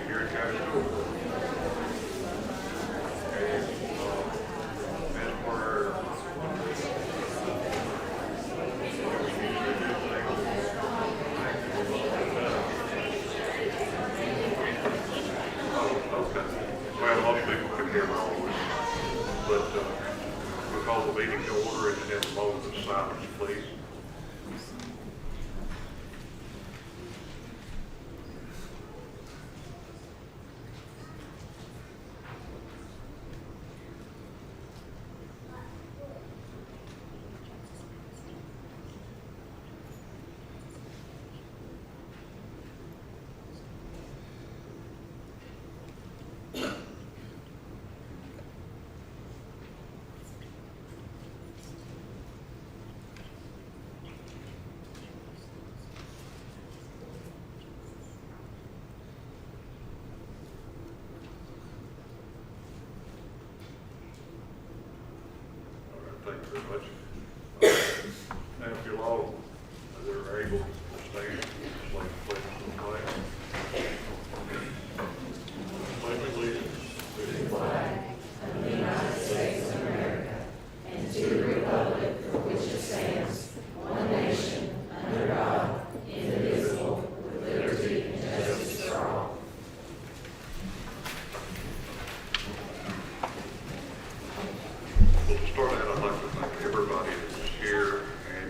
Garrard County School Board. And as per our okay. Well, most people can hear my voice, but we'll call the meeting to order and have a moment of silence, please. Thank you very much. Now, if you'll all, that are able to stand, just like the pledge of the flag. Pledge allegiance to the flag of the United States of America and to the republic for which it stands, one nation, under God, indivisible, with liberty and justice for all. Well, to start out, I'd like to thank everybody that's here and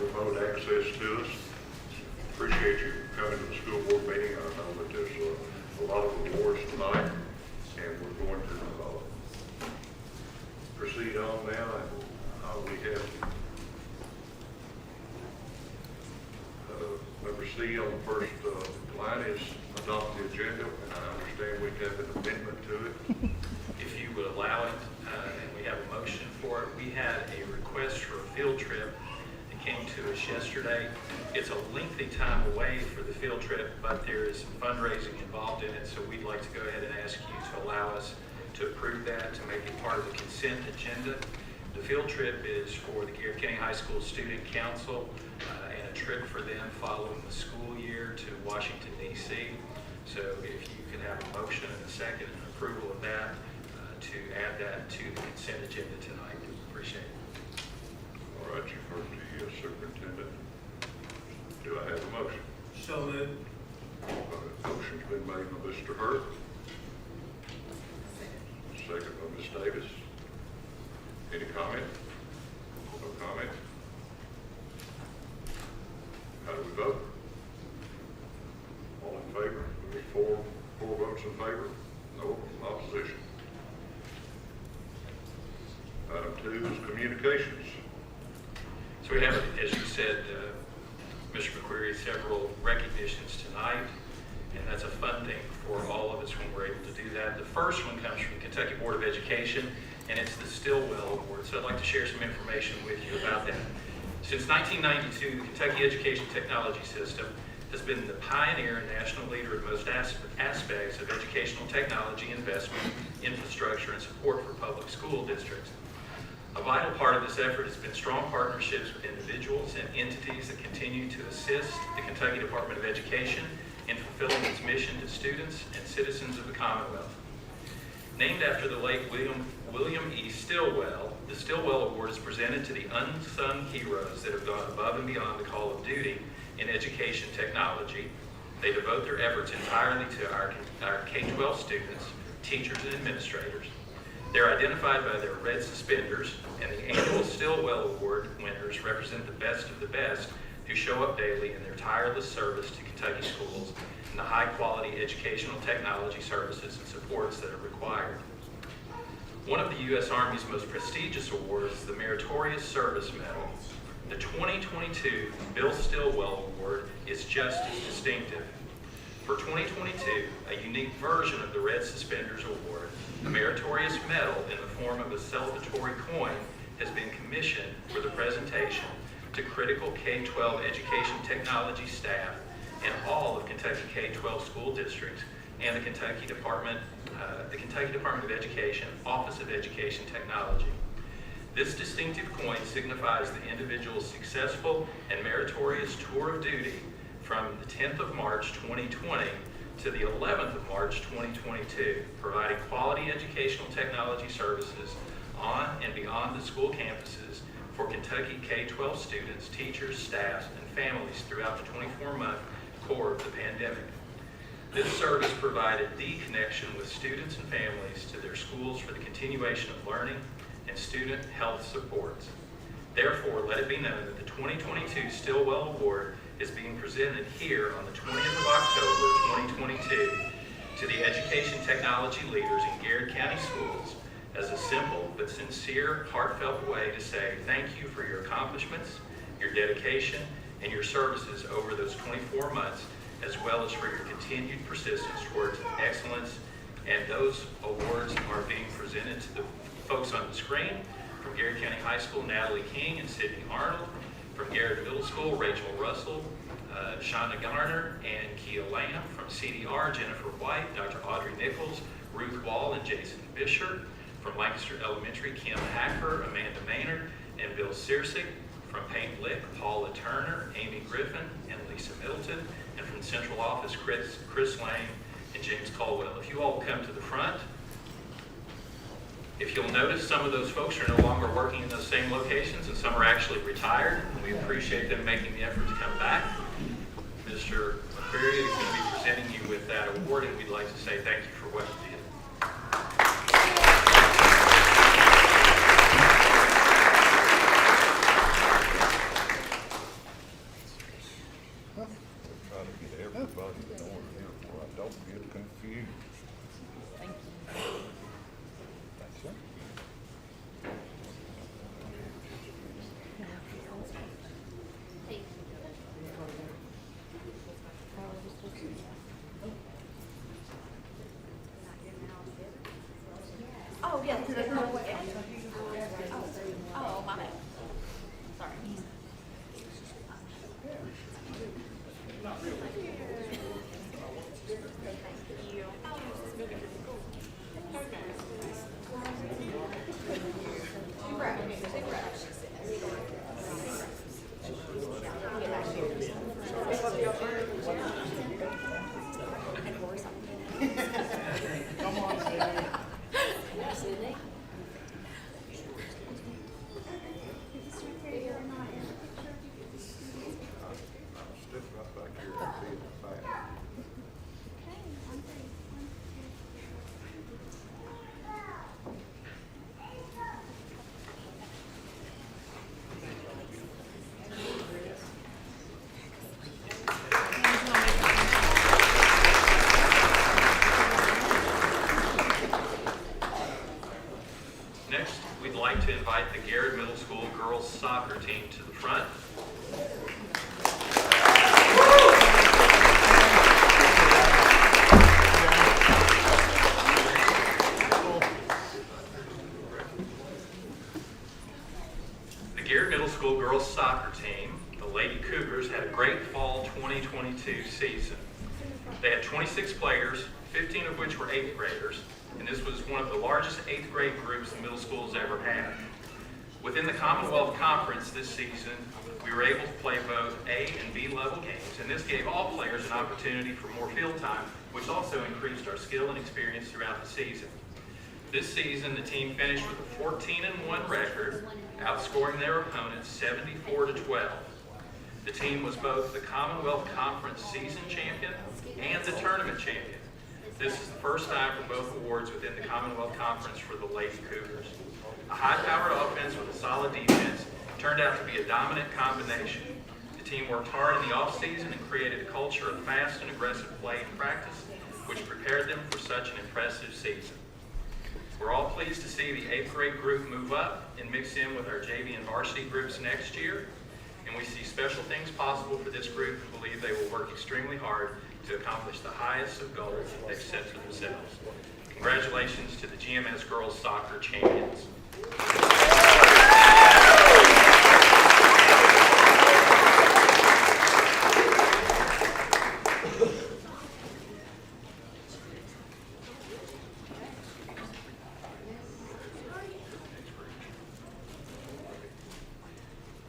remote access to us. Appreciate you coming to the school board meeting. I know that there's a lot of rewards tonight, and we're going to proceed on now. And we have number C on the first line is adopt the agenda, and I understand we have an amendment to it. If you would allow it, and we have a motion for it, we had a request for a field trip that came to us yesterday. It's a lengthy time away for the field trip, but there is some fundraising involved in it, so we'd like to go ahead and ask you to allow us to approve that, to make it part of the consent agenda. The field trip is for the Garrard County High School Student Council and a trip for them following the school year to Washington, D.C. So if you could have a motion and a second and approval of that, to add that to the consent agenda tonight. Appreciate it. All right, you've heard the superintendent. Do I have a motion? So moved. Motion's been made by Mr. Hurt. Second by Ms. Davis. Any comment? No comment? How do we vote? All in favor? There's four votes in favor, no opposition. Item 2 is communications. So we have, as you said, Mr. McQuarrie, several recognitions tonight, and that's a fun thing for all of us when we're able to do that. The first one comes from the Kentucky Board of Education, and it's the Stillwell Award. So I'd like to share some information with you about that. Since 1992, the Kentucky Education Technology System has been the pioneer and national leader in most aspects of educational technology investment, infrastructure, and support for public school districts. A vital part of this effort has been strong partnerships with individuals and entities that continue to assist the Kentucky Department of Education in fulfilling its mission to students and citizens of the Commonwealth. Named after the late William E. Stillwell, the Stillwell Award is presented to the unsung heroes that have gone above and beyond the call of duty in education technology. They devote their efforts entirely to our K-12 students, teachers, and administrators. They're identified by their red suspenders, and the annual Stillwell Award winners represent the best of the best who show up daily in their tireless service to Kentucky schools and the high-quality educational technology services and supports that are required. One of the U.S. Army's most prestigious awards is the Meritorious Service Medal. The 2022 Bill Stillwell Award is just as distinctive. For 2022, a unique version of the Red Suspenders Award, a meritorious medal in the form of a celebratory coin, has been commissioned for the presentation to critical K-12 education technology staff in all of Kentucky K-12 school districts and the Kentucky Department of Education Office of Education Technology. This distinctive coin signifies the individual's successful and meritorious tour of duty from the 10th of March 2020 to the 11th of March 2022, providing quality educational technology services on and beyond the school campuses for Kentucky K-12 students, teachers, staff, and families throughout the 24-month core of the pandemic. This service provided the connection with students and families to their schools for the continuation of learning and student health supports. Therefore, let it be known that the 2022 Stillwell Award is being presented here on the 20th of October 2022 to the education technology leaders in Garrard County Schools as a simple but sincere, heartfelt way to say thank you for your accomplishments, your dedication, and your services over those 24 months, as well as for your continued persistence towards excellence. And those awards are being presented to the folks on the screen. From Garrard County High School, Natalie King and Sydney Arnold. From Garrard Middle School, Rachel Russell, Shonda Garner, and Kia Lamb. From CDR, Jennifer White, Dr. Audrey Nichols, Ruth Wall, and Jason Fisher. From Lancaster Elementary, Kim Hacker, Amanda Maynard, and Bill Searsick. From Payne Lick, Paula Turner, Amy Griffin, and Lisa Middleton. And from Central Office, Chris Lane and James Caldwell. If you all will come to the front. If you'll notice, some of those folks are no longer working in those same locations, and some are actually retired. And we appreciate them making the effort to come back. Mr. McCreary is going to be presenting you with that award, and we'd like to say thank you for what you did. Try to get everybody in order here before I don't get confused. Thank you. That's it. Oh, yeah. Oh, my bad. Sorry. Step right back here and be in the back. Next, we'd like to invite the Garrard Middle School girls soccer team to the front. The Garrard Middle School girls soccer team, the Lady Cougars, had a great fall 2022 season. They had 26 players, 15 of which were 8th graders, and this was one of the largest 8th grade groups the middle school's ever had. Within the Commonwealth Conference this season, we were able to play both A and B level games, and this gave all players an opportunity for more field time, which also increased our skill and experience throughout the season. This season, the team finished with a 14-1 record, outscoring their opponents 74-12. The team was both the Commonwealth Conference season champion and the tournament champion. This is the first time for both awards within the Commonwealth Conference for the Lady Cougars. A high-powered offense with a solid defense turned out to be a dominant combination. The team worked hard in the offseason and created a culture of fast and aggressive play and practice, which prepared them for such an impressive season. We're all pleased to see the 8th grade group move up and mix in with our JV and varsity groups next year. And we see special things possible for this group and believe they will work extremely hard to accomplish the highest of goals that they've set for themselves. Congratulations to the GMS girls soccer champions.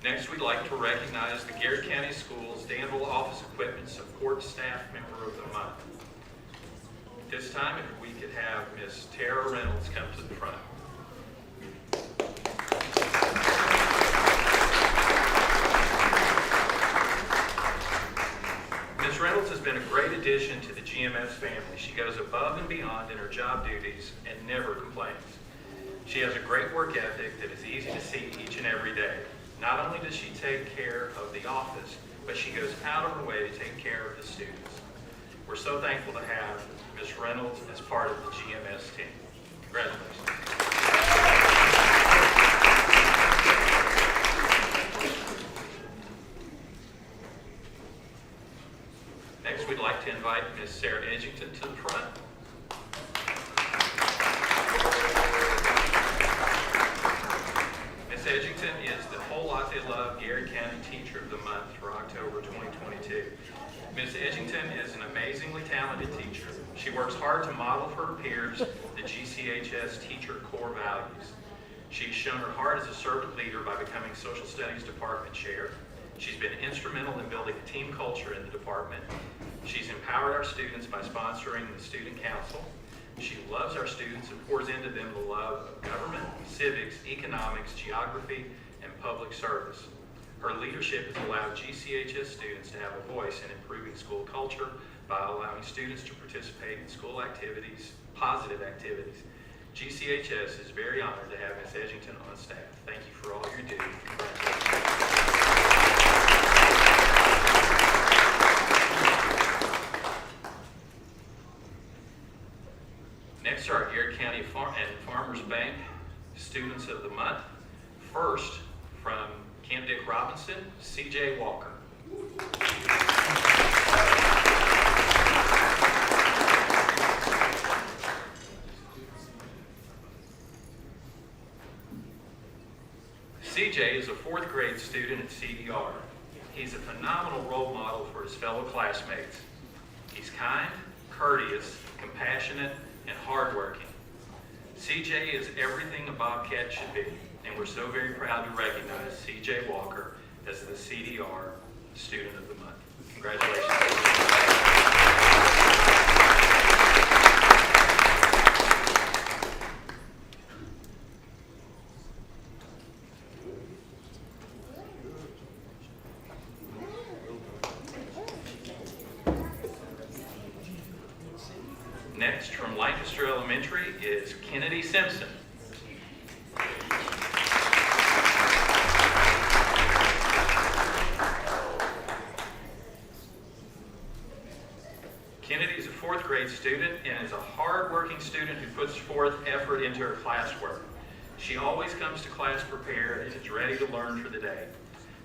Next, we'd like to recognize the Garrard County Schools Danville Office Equipment Support Staff Member of the Month. This time, if we could have Miss Tara Reynolds come to the front. Ms. Reynolds has been a great addition to the GMS family. She goes above and beyond in her job duties and never complains. She has a great work ethic that is easy to see each and every day. Not only does she take care of the office, but she goes out of her way to take care of the students. We're so thankful to have Ms. Reynolds as part of the GMS team. Congratulations. Next, we'd like to invite Ms. Sarah Edgington to the front. Ms. Edgington is the Whole Lot They Love Garrard County Teacher of the Month for October 2022. Ms. Edgington is an amazingly talented teacher. She works hard to model for her peers the GCHS teacher core values. She's shown her heart as a servant leader by becoming Social Studies Department Chair. She's been instrumental in building a team culture in the department. She's empowered our students by sponsoring the Student Council. She loves our students and pours into them the love of government, civics, economics, geography, and public service. Her leadership has allowed GCHS students to have a voice in improving school culture by allowing students to participate in school activities, positive activities. GCHS is very honored to have Ms. Edgington on staff. Thank you for all you do. Congratulations. Next are our Garrard County and Farmers Bank Students of the Month. First, from Camp Dick Robinson, C.J. Walker. CJ is a 4th grade student at CDR. He's a phenomenal role model for his fellow classmates. He's kind, courteous, compassionate, and hardworking. CJ is everything a Bobcat should be, and we're so very proud to recognize CJ Walker as the CDR Student of the Month. Congratulations. Next, from Lancaster Elementary, is Kennedy Simpson. Kennedy is a 4th grade student and is a hard-working student who puts forth effort into her classwork. She always comes to class prepared and is ready to learn for the day.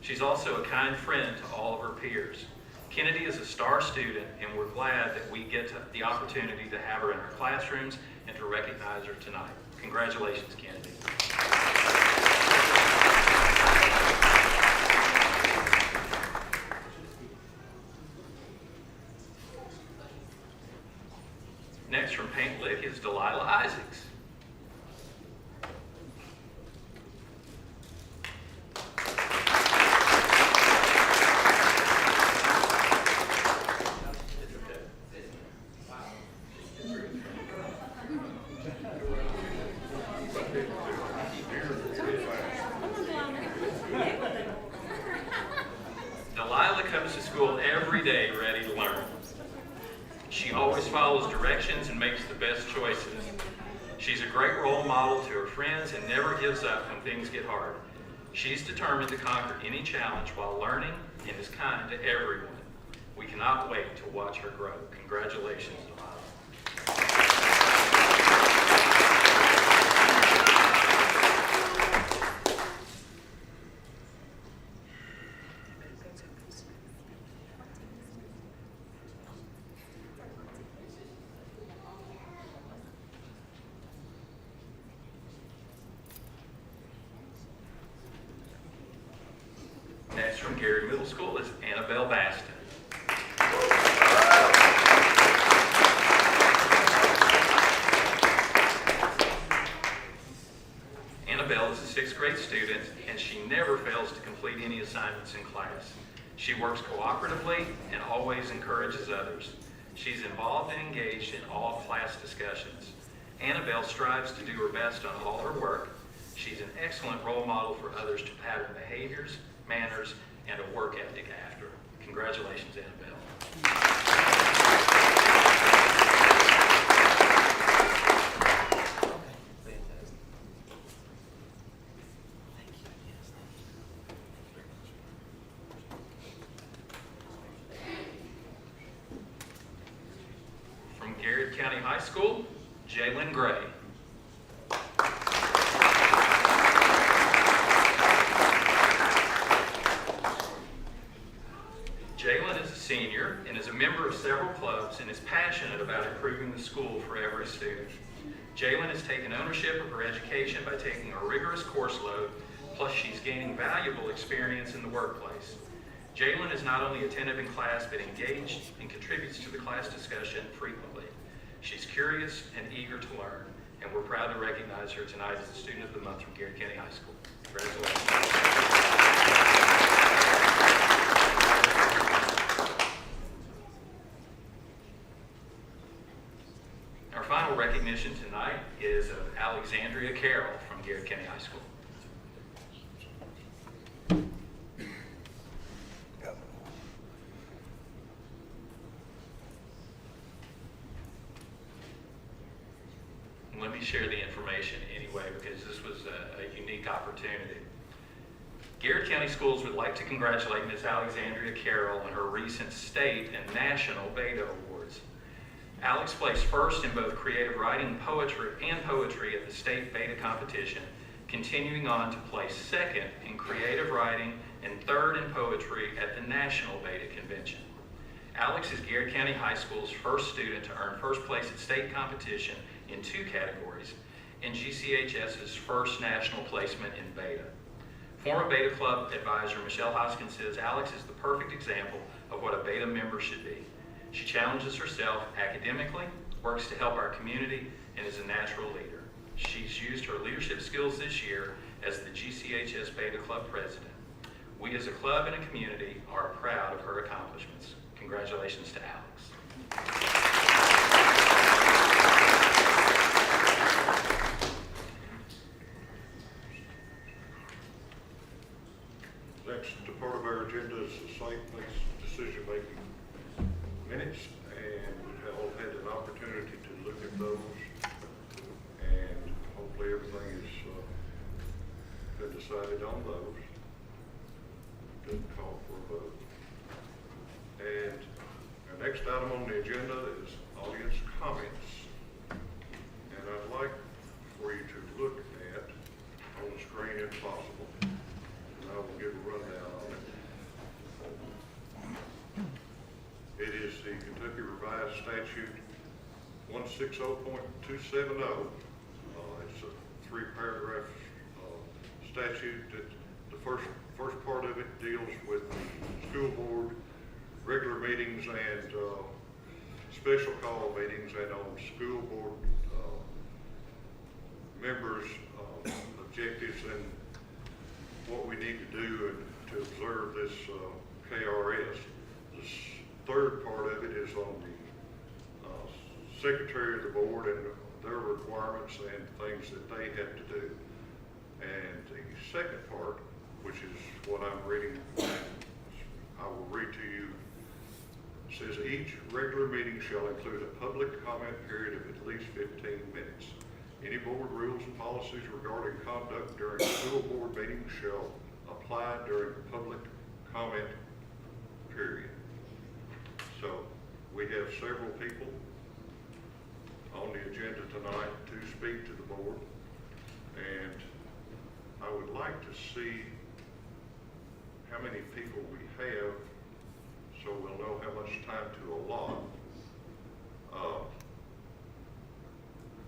She's also a kind friend to all of her peers. Kennedy is a star student, and we're glad that we get the opportunity to have her in our classrooms and to recognize her tonight. Congratulations, Kennedy. Next, from Paint Lick, is Delilah Isaacs. Delilah comes to school every day ready to learn. She always follows directions and makes the best choices. She's a great role model to her friends and never gives up when things get hard. She's determined to conquer any challenge while learning and is kind to everyone. We cannot wait to watch her grow. Congratulations, Delilah. Next, from Garrard Middle School, is Annabelle Baston. Annabelle is a 6th grade student, and she never fails to complete any assignments in class. She works cooperatively and always encourages others. She's involved and engaged in all class discussions. Annabelle strives to do her best on all her work. She's an excellent role model for others to pattern behaviors, manners, and a work ethic after. Congratulations, Annabelle. From Garrard County High School, Jalen Gray. Jalen is a senior and is a member of several clubs and is passionate about improving the school for every student. Jalen has taken ownership of her education by taking a rigorous course load, plus she's gaining valuable experience in the workplace. Jalen is not only attentive in class, but engaged and contributes to the class discussion frequently. She's curious and eager to learn, and we're proud to recognize her tonight as the Student of the Month from Garrard County High School. Congratulations. Our final recognition tonight is of Alexandria Carroll from Garrard County High School. Let me share the information anyway, because this was a unique opportunity. Garrard County Schools would like to congratulate Ms. Alexandria Carroll on her recent state and national Beta Awards. Alex placed first in both creative writing and poetry at the state Beta competition, continuing on to place second in creative writing and third in poetry at the national Beta convention. Alex is Garrard County High School's first student to earn first place at state competition in 2 categories, and GCHS's first national placement in Beta. Former Beta Club advisor Michelle Hoskins says Alex is the perfect example of what a Beta member should be. She challenges herself academically, works to help our community, and is a natural leader. She's used her leadership skills this year as the GCHS Beta Club president. We as a club and a community are proud of her accomplishments. Congratulations to Alex. Next part of our agenda is the site-based decision-making minutes, and we've all had an opportunity to look at those, and hopefully everything has been decided on those. Doesn't call for a vote. And our next item on the agenda is audience comments. And I'd like for you to look at, on the screen if possible, and I will give a rundown on it. It is the Kentucky Revised Statute 160.270. It's a 3-paragraph statute that the first part of it deals with the school board, regular meetings and special call meetings, and on school board members' objectives and what we need to do and to observe this KRS. The third part of it is on the secretary of the board and their requirements and things that they have to do. And the second part, which is what I'm reading, I will read to you, says each regular meeting shall include a public comment period of at least 15 minutes. Any board rules and policies regarding conduct during school board meetings shall apply during the public comment period. So we have several people on the agenda tonight to speak to the board, and I would like to see how many people we have so we'll know how much time to allot.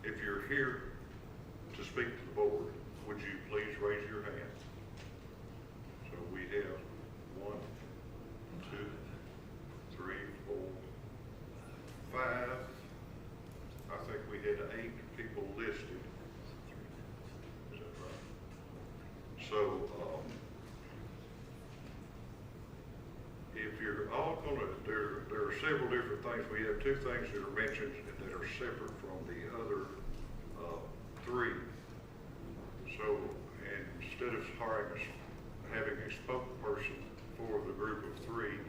If you're here to speak to the board, would you please raise your hand? So we have 1, 2, 3, 4, 5. I think we had 8 people listed. Is that right? So if if you're all gonna, there are several different things. We have two things that are mentioned that are separate from the other three. So, and instead of having a spokesperson for the group of three,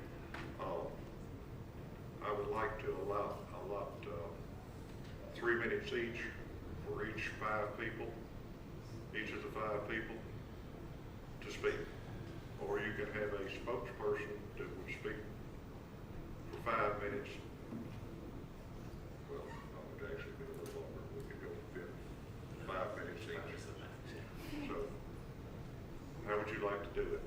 I would like to allot 3 minutes each for each of the 5 people to speak. Or you can have a spokesperson that would speak for 5 minutes. Well, it would actually be a little longer. We could go 5 minutes each. So, how would you like to do it?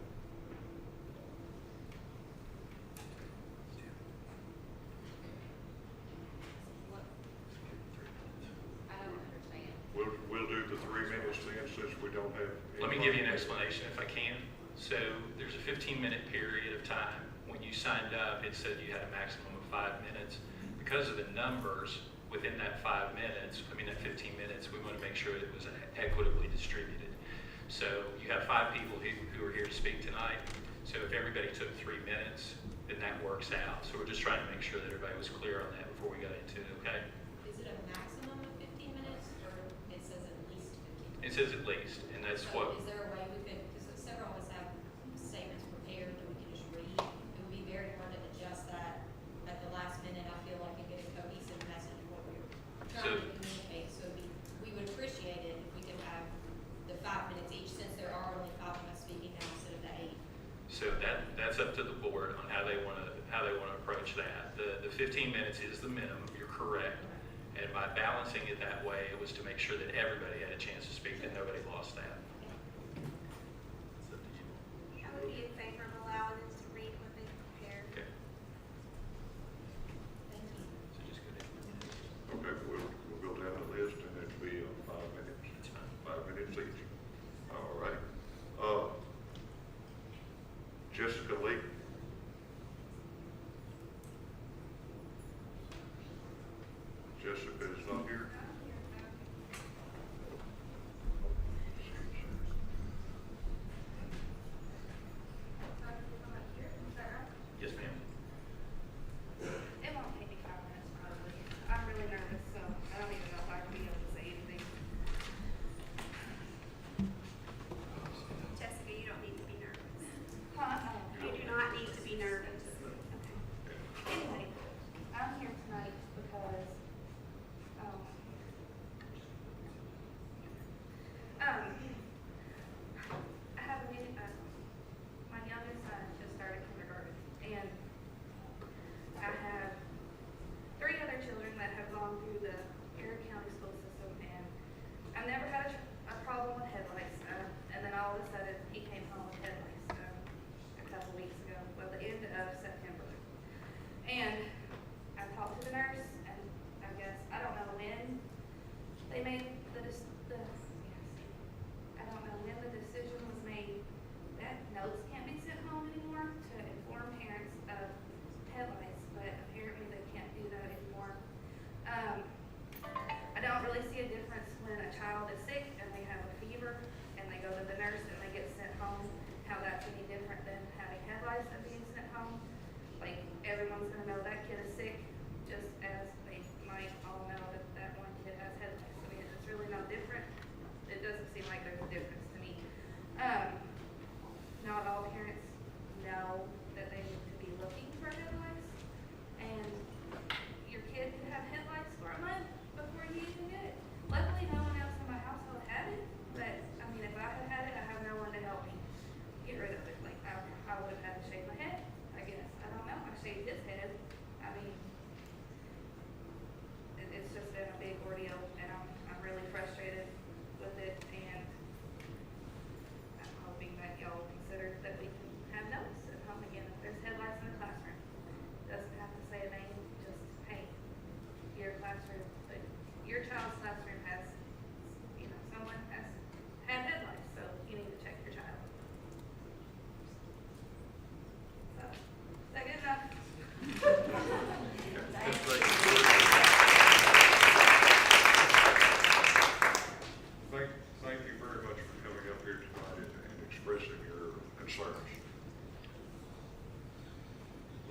I don't understand. We'll do the 3 minutes then, since we don't have. Let me give you an explanation if I can. So there's a 15-minute period of time. When you signed up, it said you had a maximum of 5 minutes. Because of the numbers within that 5 minutes, that 15 minutes, we want to make sure it was equitably distributed. So you have 5 people who are here to speak tonight. So if everybody took 3 minutes, then that works out. So we're just trying to make sure that everybody was clear on that before we got into it, okay? Is it a maximum of 15 minutes, or it says at least 15 minutes? It says at least, and that's So what, is there a way we could, because several of us have statements prepared that we can just read? It would be very hard to adjust that at the last minute, I feel like, and get a cohesive message of what we're trying to communicate. So we would appreciate it if we could have the 5 minutes each, since there are only 5 of us speaking now instead of the 8. so that's up to the board on how they want to approach that. The 15 minutes is the minimum, you're correct. And by balancing it that way, it was to make sure that everybody had a chance to speak, that nobody lost that. I would be in favor of allowing them to read what they prepared. Okay, Thank you. so just go ahead. Okay, we'll go down the list, and it'll be 5 minutes. That's fine. 5 minutes each. All right. Jessica Lee. Jessica is not here. Yes, ma'am. It won't take me 5 minutes probably. I'm really nervous, so I don't even know if I can be able to say anything. Jessica, you don't need to be nervous. Huh? You do not need to be nervous. Okay. Anyway, I'm here tonight because I have a new, my youngest son just started kindergarten, and I have 3 other children that have gone through the Garrard County school system, and I've never had a problem with headlights. And then all of a sudden, he came home with headlights a couple weeks ago, well, the end of September. And I talked to the nurse, and I guess, I don't know when they made I don't know when the decision was made that notes can't be sent home anymore to inform parents of headlights, but apparently they can't do that anymore. I don't really see a difference when a child is sick and they have a fever and they go to the nurse and they get sent home, how that's any different than having headlights and being sent home. Like, everyone's gonna know that kid is sick, just as they might all know that one kid has headlights. I mean, it's really no different. It doesn't seem like there's a difference to me. Not all parents know that they need to be looking for headlights, and your kid could have headlights for a month before you even get it. Luckily, no one else in my household had it, but I mean, if I had it, I have no one to help me get rid of it. Like, I would have had to shave my head, I guess. I don't know. I shaved his head. I mean, it's just been a big ordeal, and I'm really frustrated with it, and I'm hoping that y'all consider that we can have notes at home again if there's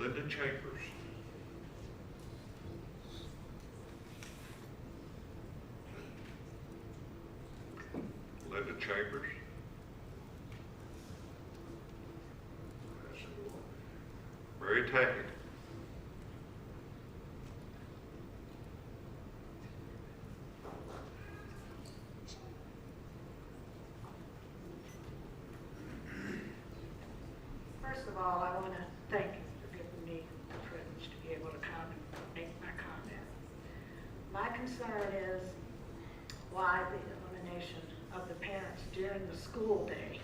Linda Chambers. Linda Chambers. That's the one. Mary Tackett. First of all, I want to thank you for giving me the privilege to be able to come and make my comment. My concern is why the elimination of the parents during the school day.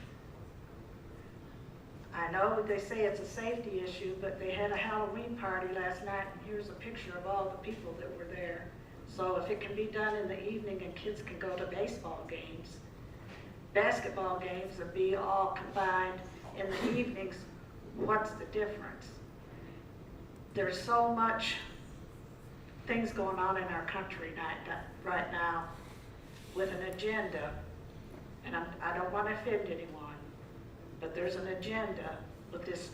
I know they say it's a safety issue, but they had a Halloween party last night, and here's a picture of all the people that were there. So if it can be done in the evening and kids can go to baseball games, basketball games would be all combined in the evenings, what's the difference? There's so much things going on in our country right now with an agenda, and I don't want to offend anyone, but there's an agenda with this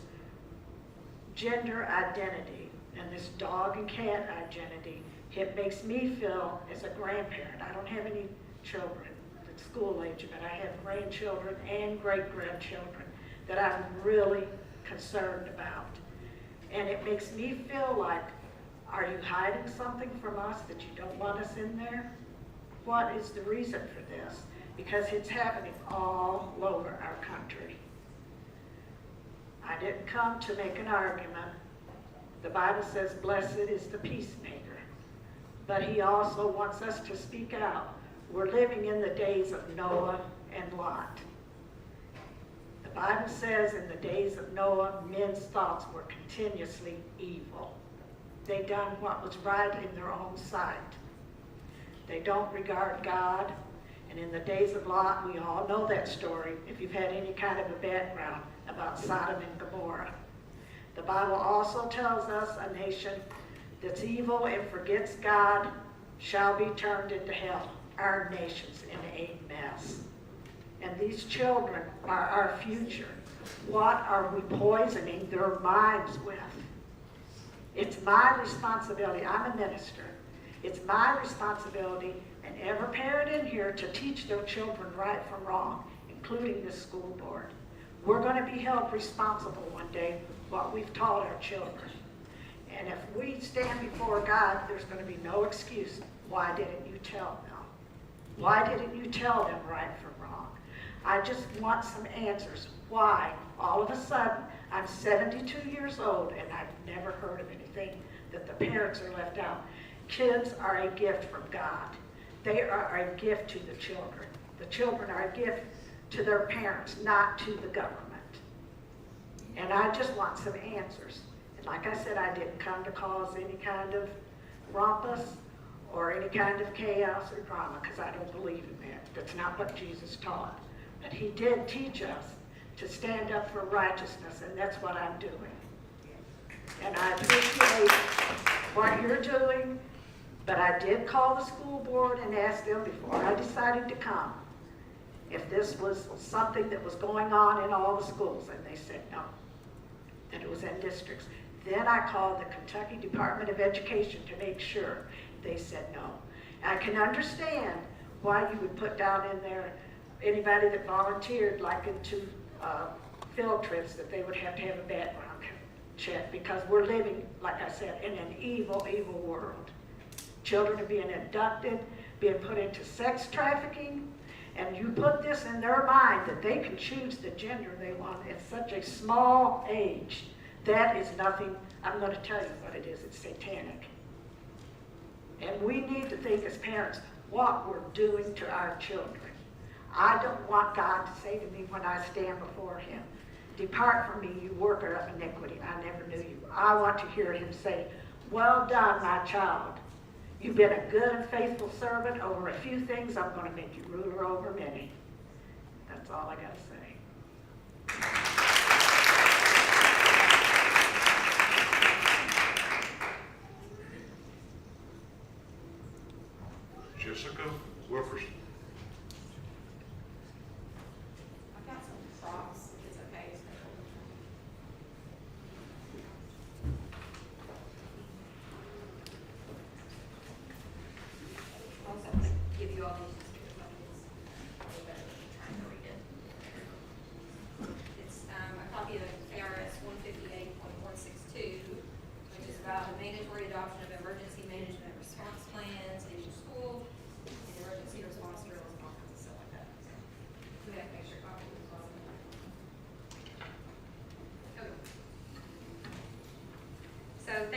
gender identity and this dog and cat identity. It makes me feel, as a grandparent, I don't have any children at school age, but I have grandchildren and great-grandchildren that I'm really concerned about. And it makes me feel like, are you hiding something from us that you don't want us in there? What is the reason for this? Because it's happening all over our country. I didn't come to make an argument. The Bible says, blessed is the peacemaker. But he also wants us to speak out. We're living in the days of Noah and Lot. The Bible says in the days of Noah, men's thoughts were continuously evil. They done what was right in their own sight. They don't regard God. And in the days of Lot, we all know that story, if you've had any kind of a background about Sodom and Gomorrah. The Bible also tells us a nation that's evil and forgets God shall be turned into hell. Our nation's in a mess. And these children are our future. What are we poisoning their minds with? It's my responsibility. I'm a minister. It's my responsibility, and every parent in here, to teach their children right from wrong, including the school board. We're going to be held responsible one day for what we've taught our children. And if we stand before God, there's going to be no excuse. Why didn't you tell them? Why didn't you tell them right from wrong? I just want some answers. Why? All of a sudden, I'm 72 years old, and I've never heard of anything that the parents are left out. Kids are a gift from God. They are a gift to the children. The children are a gift to their parents, not to the government. And I just want some answers. And like I said, I didn't come to cause any kind of rumpus or any kind of chaos or drama, because I don't believe in that. That's not what Jesus taught. But he did teach us to stand up for righteousness, and that's what I'm doing. And I appreciate what you're doing, but I did call the school board and ask them before I decided to come if this was something that was going on in all the schools, and they said no, that it was in districts. Then I called the Kentucky Department of Education to make sure. They said no. I can understand why you would put down in there anybody that volunteered, like into field trips, that they would have to have a background check, because we're living, like I said, in an evil, evil world. Children are being abducted, being put into sex trafficking, and you put this in their mind that they can choose the gender they want at such a small age. That is nothing. I'm going to tell you what it is. It's satanic. And we need to think as parents what we're doing to our children. I don't want God to say to me when I stand before him, depart from me, you worker of iniquity. I never knew you. I want to hear him say, well done, my child. You've been a good and faithful servant over a few things. I'm going to make you ruler over many. That's all I got to say. Jessica Wilkerson. I've got some props, if it's okay.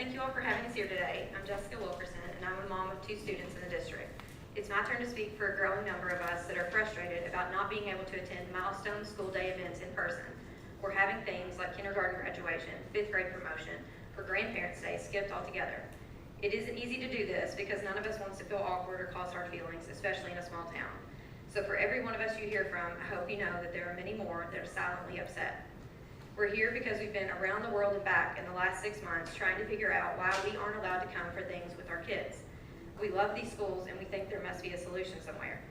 thank you all for having us here today. I'm Jessica Wilkerson, and I'm a mom of 2 students in the district. It's my turn to speak for a growing number of us that are frustrated about not being able to attend milestone school day events in person, or having things like kindergarten graduation, 5th grade promotion, or grandparents' day skipped altogether. It isn't easy to do this because none of us wants to feel awkward or cause hard feelings, especially in a small town. So for every one of us you hear from, I hope you know that there are many more that are silently upset. We're here because we've been around the world and back in the last 6 months trying to figure out why we aren't allowed to come for things with our kids. We love these schools and we think there must be a solution somewhere.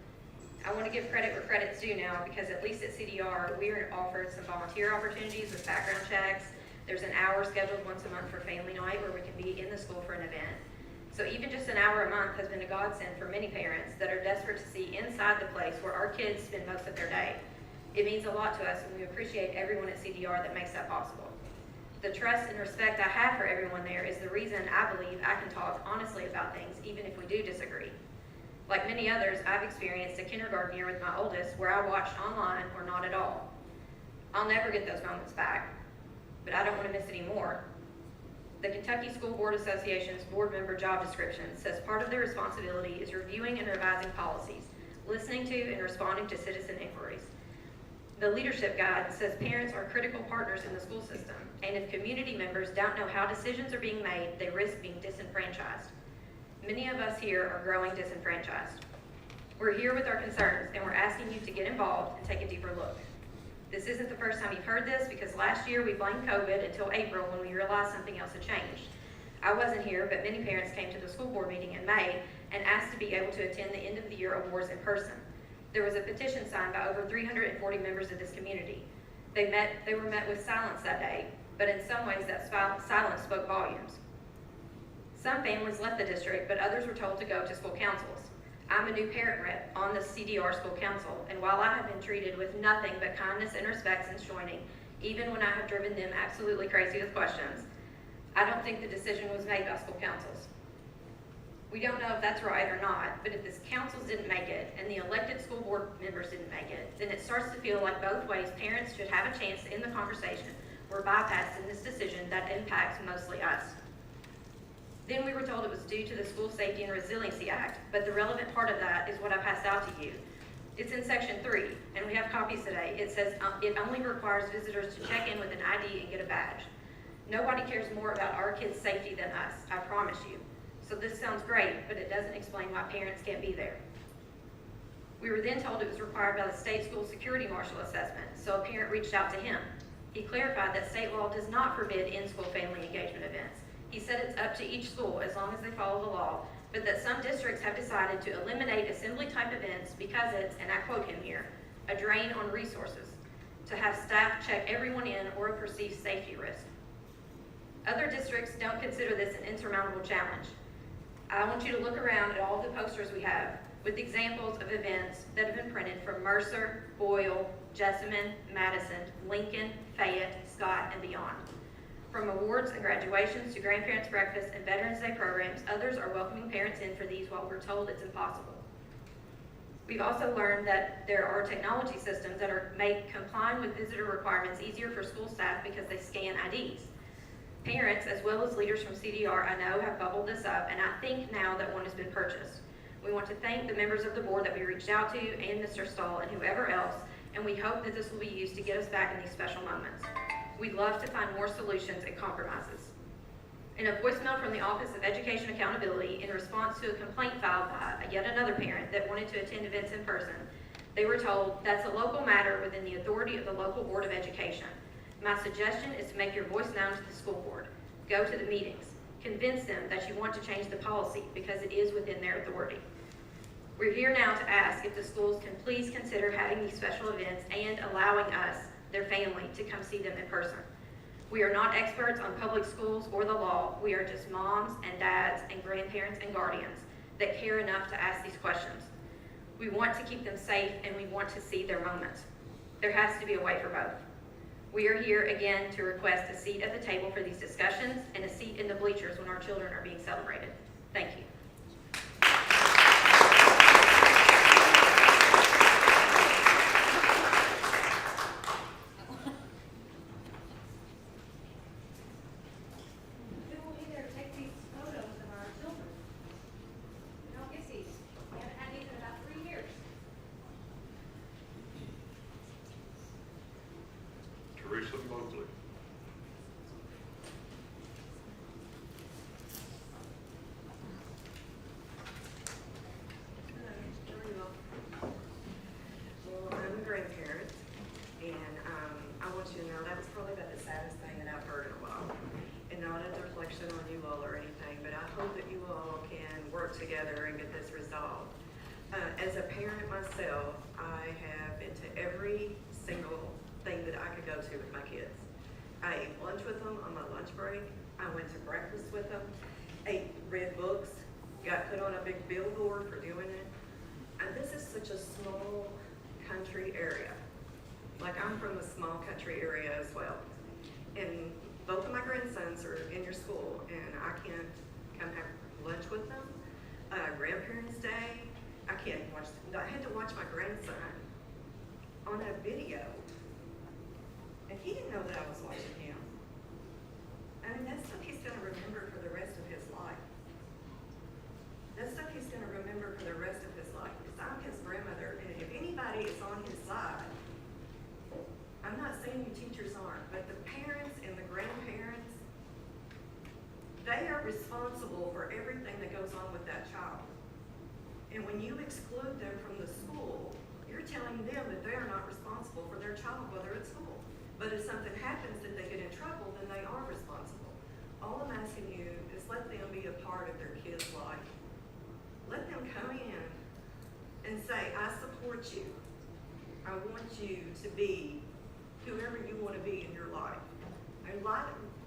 I want to give credit where credit's due now because at least at CDR, we are offered some volunteer opportunities with background checks. There's an hour scheduled once a month for family night where we can be in the school for an event. So even just an hour a month has been a godsend for many parents that are desperate to see inside the place where our kids spend most of their day. It means a lot to us, and we appreciate everyone at CDR that makes that possible. The trust and respect I have for everyone there is the reason I believe I can talk honestly about things, even if we do disagree. Like many others, I've experienced a kindergarten year with my oldest where I watched online or not at all. I'll never get those moments back, but I don't want to miss any more. The Kentucky School Board Association's board member job description says part of their responsibility is reviewing and revising policies, listening to and responding to citizen inquiries. The leadership guide says parents are critical partners in the school system, and if community members don't know how decisions are being made, they risk being disenfranchised. Many of us here are growing disenfranchised. We're here with our concerns, and we're asking you to get involved and take a deeper look. This isn't the first time you've heard this, because last year we blamed COVID until April when we realized something else had changed. I wasn't here, but many parents came to the school board meeting in May and asked to be able to attend the end of the year awards in person. There was a petition signed by over 340 members of this community. They were met with silence that day, but in some ways that silence spoke volumes. Some families left the district, but others were told to go to school councils. I'm a new parent rep on the CDR school council, and while I have been treated with nothing but kindness and respect since joining, even when I have driven them absolutely crazy with questions, I don't think the decision was made by school councils. We don't know if that's right or not, but if the councils didn't make it and the elected school board members didn't make it, then it starts to feel like both ways parents should have a chance in the conversation. We're bypassing this decision that impacts mostly us. Then we were told it was due to the School Safety and Resiliency Act, but the relevant part of that is what I passed out to you. It's in section 3, and we have copies today. It says it only requires visitors to check in with an ID and get a badge. Nobody cares more about our kids' safety than us, I promise you. So this sounds great, but it doesn't explain why parents can't be there. We were then told it was required by the state school security marshal assessment, so a parent reached out to him. He clarified that state law does not forbid in-school family engagement events. He said it's up to each school as long as they follow the law, but that some districts have decided to eliminate assembly-type events because it's, and I quote him here, a drain on resources, to have staff check everyone in or a perceived safety risk. Other districts don't consider this an insurmountable challenge. I want you to look around at all the posters we have with examples of events that have been printed from Mercer, Boyle, Jessamine, Madison, Lincoln, Fayette, Scott, and beyond. From awards and graduations to grandparents' breakfast and Veterans Day programs, others are welcoming parents in for these while we're told it's impossible. We've also learned that there are technology systems that make complying with visitor requirements easier for school staff because they scan IDs. Parents, as well as leaders from CDR, I know, have bubbled this up, and I think now that one has been purchased. We want to thank the members of the board that we reached out to, and Mr. Stahl, and whoever else, and we hope that this will be used to get us back in these special moments. We'd love to find more solutions and compromises. In a voicemail from the Office of Education Accountability in response to a complaint filed by yet another parent that wanted to attend events in person, they were told that's a local matter within the authority of the local Board of Education. My suggestion is to make your voice known to the school board. Go to the meetings. Convince them that you want to change the policy because it is within their authority. We're here now to ask if the schools can please consider having these special events and allowing us, their family, to come see them in person. We are not experts on public schools or the law. We are just moms and dads and grandparents and guardians that care enough to ask these questions. We want to keep them safe and we want to see their moments. There has to be a way for both. We are here again to request a seat at the table for these discussions and a seat in the bleachers when our children are being celebrated. Thank you. Who will be there to take together and get this resolved. As a parent myself, I have been to every single thing that I could go to with my kids. I ate lunch with them on my lunch break. I went to breakfast with them, read books, got put on a big billboard for doing it. And this is such a small country area. Like, I'm from a small country area as well. And both of my grandsons are in your school, and I can't come have lunch with them. Grandparents' Day, I can't watch, I had to watch my grandson on a video. And he didn't know that I was watching him. I mean, that's stuff he's gonna remember for the rest of his life. That's stuff he's gonna remember for the rest of his life. Because I'm his grandmother, and if anybody is on his side, I'm not saying you teachers aren't, but the parents and the grandparents, they are responsible for everything that goes on with that child. And when you exclude them from the school, you're telling them that they are not responsible for their child while they're at school. But if something happens that they get in trouble, then they are responsible. All I'm asking you is let them be a part of their kid's life. Let them come in and say, I support you. I want you to be whoever you want to be in your life. And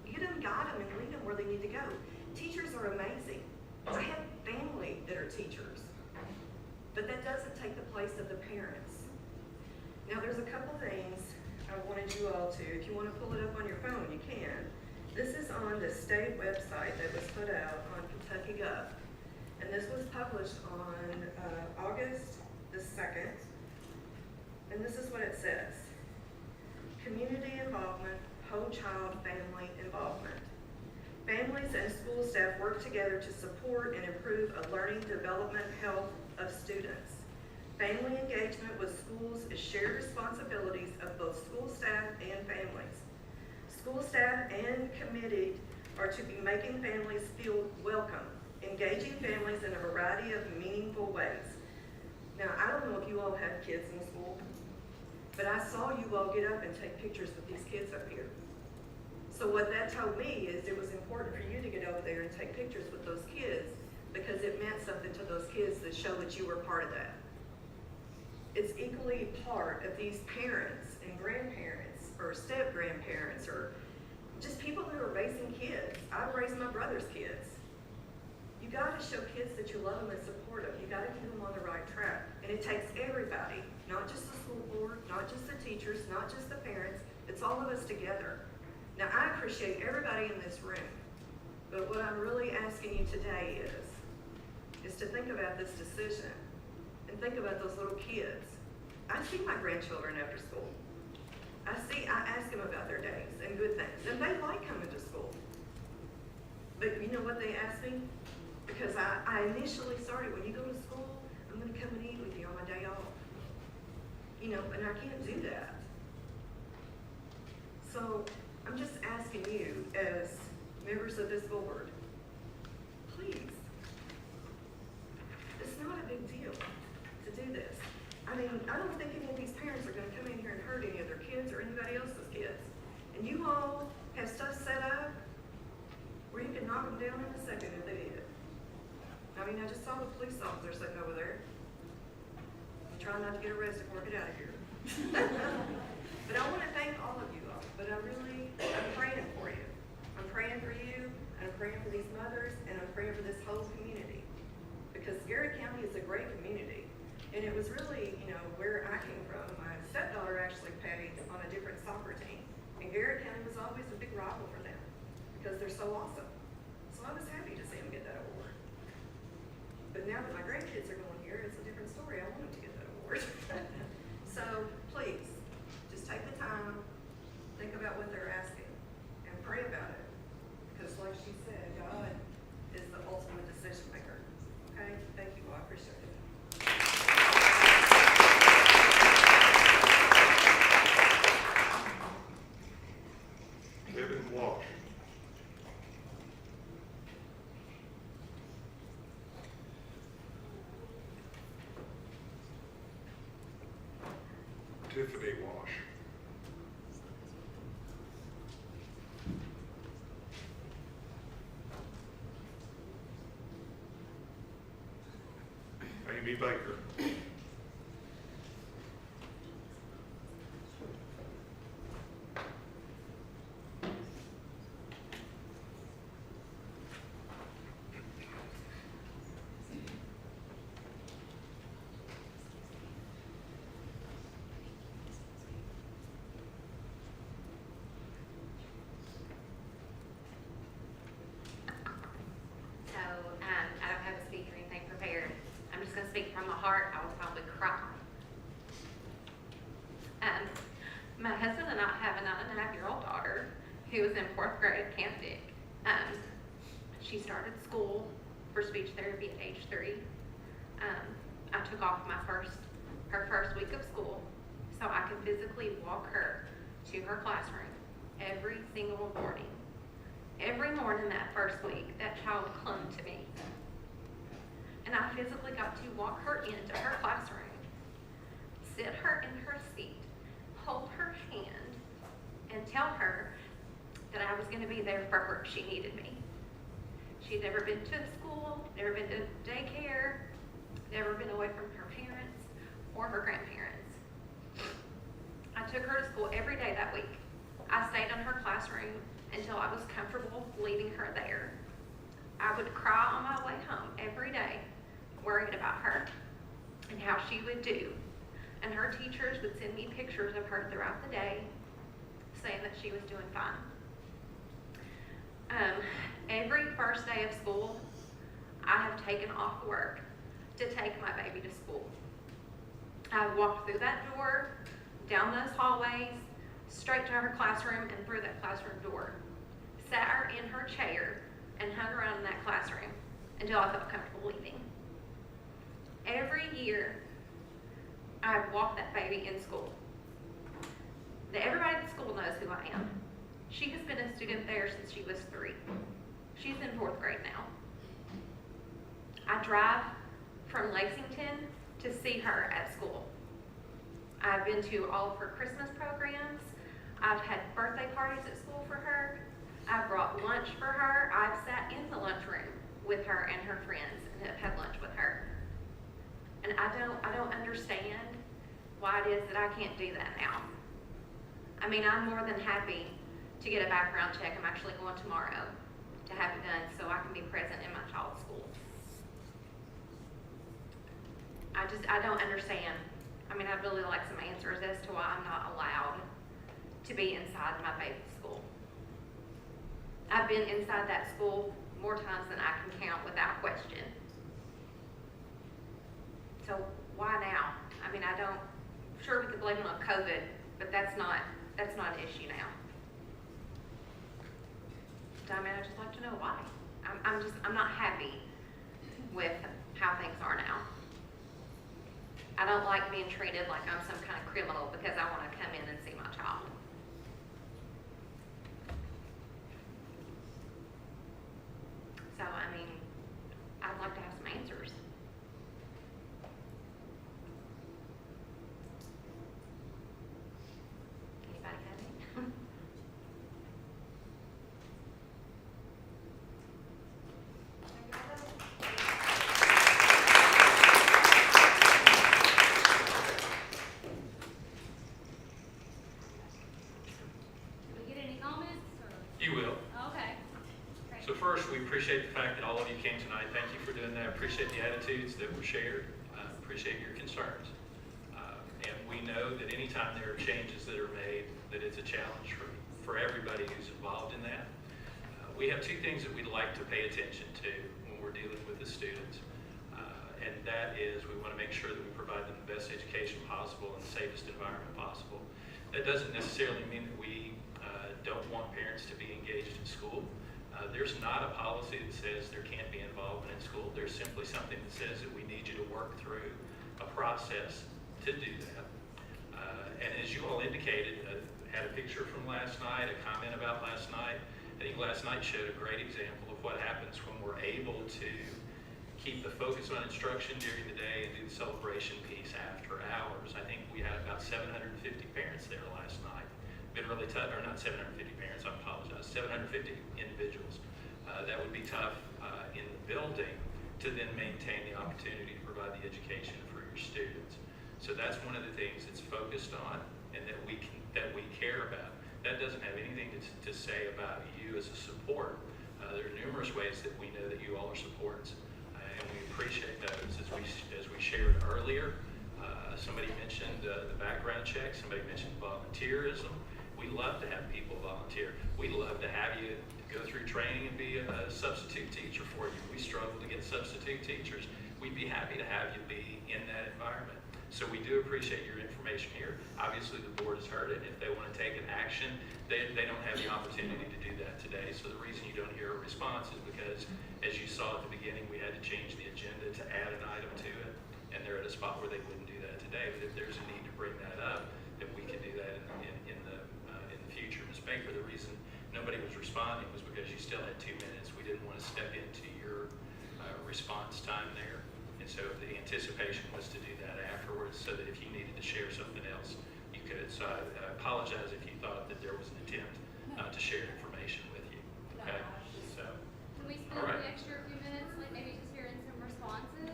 get them, guide them, and lead them where they need to go. Teachers are amazing. I have family that are teachers. But that doesn't take the place of the parents. Now, there's a couple things I wanted you all to, if you want to pull it up on your phone, you can. This is on the state website that was put out on Kentucky Gov. And this was published on August the 2nd. And this is what it says. Community involvement, whole child family involvement. Families and school staff work together to support and improve a learning, development, health of students. Family engagement with schools is shared responsibilities of both school staff and families. School staff and committee are to be making families feel welcome, engaging families in a variety of meaningful ways. Now, I don't know if you all have kids in school, but I saw you all get up and take pictures with these kids up here. So what that told me is it was important for you to get over there and take pictures with those kids because it meant something to those kids that show that you were part of that. It's equally part of these parents and grandparents or step-grandparents or just people who are raising kids. I raised my brother's kids. You gotta show kids that you love them and support them. You gotta keep them on the right track. And it takes everybody, not just the school board, not just the teachers, not just the parents. It's all of us together. Now, I appreciate everybody in this room, but what I'm really asking you today is to think about this decision and think about those little kids. I see my grandchildren after school. I ask them about their days and good things, and they like coming to school. But you know what they ask me? Because I initially started, when you go to school, I'm gonna come and eat with you on my day off. You know, and I can't do that. So, I'm just asking you, as members of this board, please, it's not a big deal to do this. I mean, I don't think any of these parents are gonna come in here and hurt any of their kids or anybody else's kids. And you all have stuff set up where you can knock them down in a second if they need it. I mean, I just saw the police officer sitting over there. I'm trying not to get arrested before I get out of here. But I want to thank all of you all. But I'm praying for you. I'm praying for you, and I'm praying for these mothers, and I'm praying for this whole community. Because Garrard County is a great community. And it was really, you know, where I came from. My stepdaughter actually played on a different soccer team. And Garrard County was always a big rival for them because they're so awesome. So I was happy to see them get that award. But now that my grandkids are going here, it's a different story. I want them to get that award. So please, just take the time, think about what they're asking, and pray about it. Because like she said, God is the ultimate decision maker. Okay? Thank you all. I appreciate it. Kevin Walsh. Tiffany Walsh. Amy Baker. So, I don't have a speech or anything prepared. I'm just gonna speak from my heart. I will probably cry. My husband and I have a 9.5-year-old daughter who is in 4th grade at Camp Dick. She started school for speech therapy at age 3. I took off her first week of school so I could physically walk her to her classroom every single morning. Every morning that first week, that child clung to me. And I physically got to walk her into her classroom, sit her in her seat, hold her hand, and tell her that I was going to be there for her if she needed me. She'd never been to school, never been to daycare, never been away from her parents or her grandparents. I took her to school every day that week. I stayed in her classroom until I was comfortable leaving her there. I would cry on my way home every day, worried about her and how she would do. And her teachers would send me pictures of her throughout the day, saying that she was doing fine. Every first day of school, I have taken off work to take my baby to school. I walked through that door, down those hallways, straight to her classroom and through that classroom door. Sat her in her chair and hung around in that classroom until I felt comfortable leaving. Every year, I've walked that baby in school. Everybody at school knows who I am. She has been a student there since she was 3. She's in 4th grade now. I drive from Lexington to see her at school. I've been to all of her Christmas programs. I've had birthday parties at school for her. I've brought lunch for her. I've sat in the lunchroom with her and her friends and have had lunch with her. And I don't understand why it is that I can't do that now. I mean, I'm more than happy to get a background check. I'm actually going tomorrow to have it done so I can be present in my child's school. I don't understand. I mean, I'd really like some answers as to why I'm not allowed to be inside my baby's school. I've been inside that school more times than I can count without question. So why now? I mean, sure we could blame it on COVID, but that's not an issue now. So, I mean, I'd just like to know why. I'm not happy with how things are now. I don't like being treated like I'm some kind of criminal because I want to come in and see my child. So, I mean, I'd like to have some answers. Anybody have any? Did we get any comments? You will. Okay. Great. So first, we appreciate the fact that all of you came tonight. Thank you for doing that. Appreciate the attitudes that were shared. Appreciate your concerns. And we know that anytime there are changes that are made, that it's a challenge for everybody who's involved in that. We have 2 things that we'd like to pay attention to when we're dealing with the students. And that is we want to make sure that we provide them the best education possible and the safest environment possible. That doesn't necessarily mean that we don't want parents to be engaged in school. There's not a policy that says there can't be involvement in school. There's simply something that says that we need you to work through a process to do that. And as you all indicated, had a picture from last night, a comment about last night. I think last night showed a great example of what happens when we're able to keep the focus on instruction during the day and do the celebration piece after hours. I think we had about 750 parents there last night. Been really tough, or not 750 parents, I apologize, 750 individuals. That would be tough in the building to then maintain the opportunity to provide provide the education for your students. So that's one of the things it's focused on and that we care about. That doesn't have anything to say about you as a support. There are numerous ways that we know that you all are supports, and we appreciate those. As we shared earlier, somebody mentioned the background check, somebody mentioned volunteerism. We love to have people volunteer. We love to have you go through training and be a substitute teacher for you. We struggle to get substitute teachers. We'd be happy to have you be in that environment. So we do appreciate your information here. Obviously, the board has heard it. If they want to take an action, they don't have the opportunity to do that today. So the reason you don't hear a response is because, as you saw at the beginning, we had to change the agenda to add an item to it, and they're at a spot where they wouldn't do that today. But if there's a need to bring that up, then we can do that in the future. Ms. Baker, the reason nobody was responding was because you still had 2 minutes. We didn't want to step into your response time there. And so the anticipation was to do that afterwards so that if you needed to share something else, you could. So I apologize if you thought that there was an attempt to share information with you. Okay? So, Can we spend all right. the extra few minutes, like maybe just hearing some responses?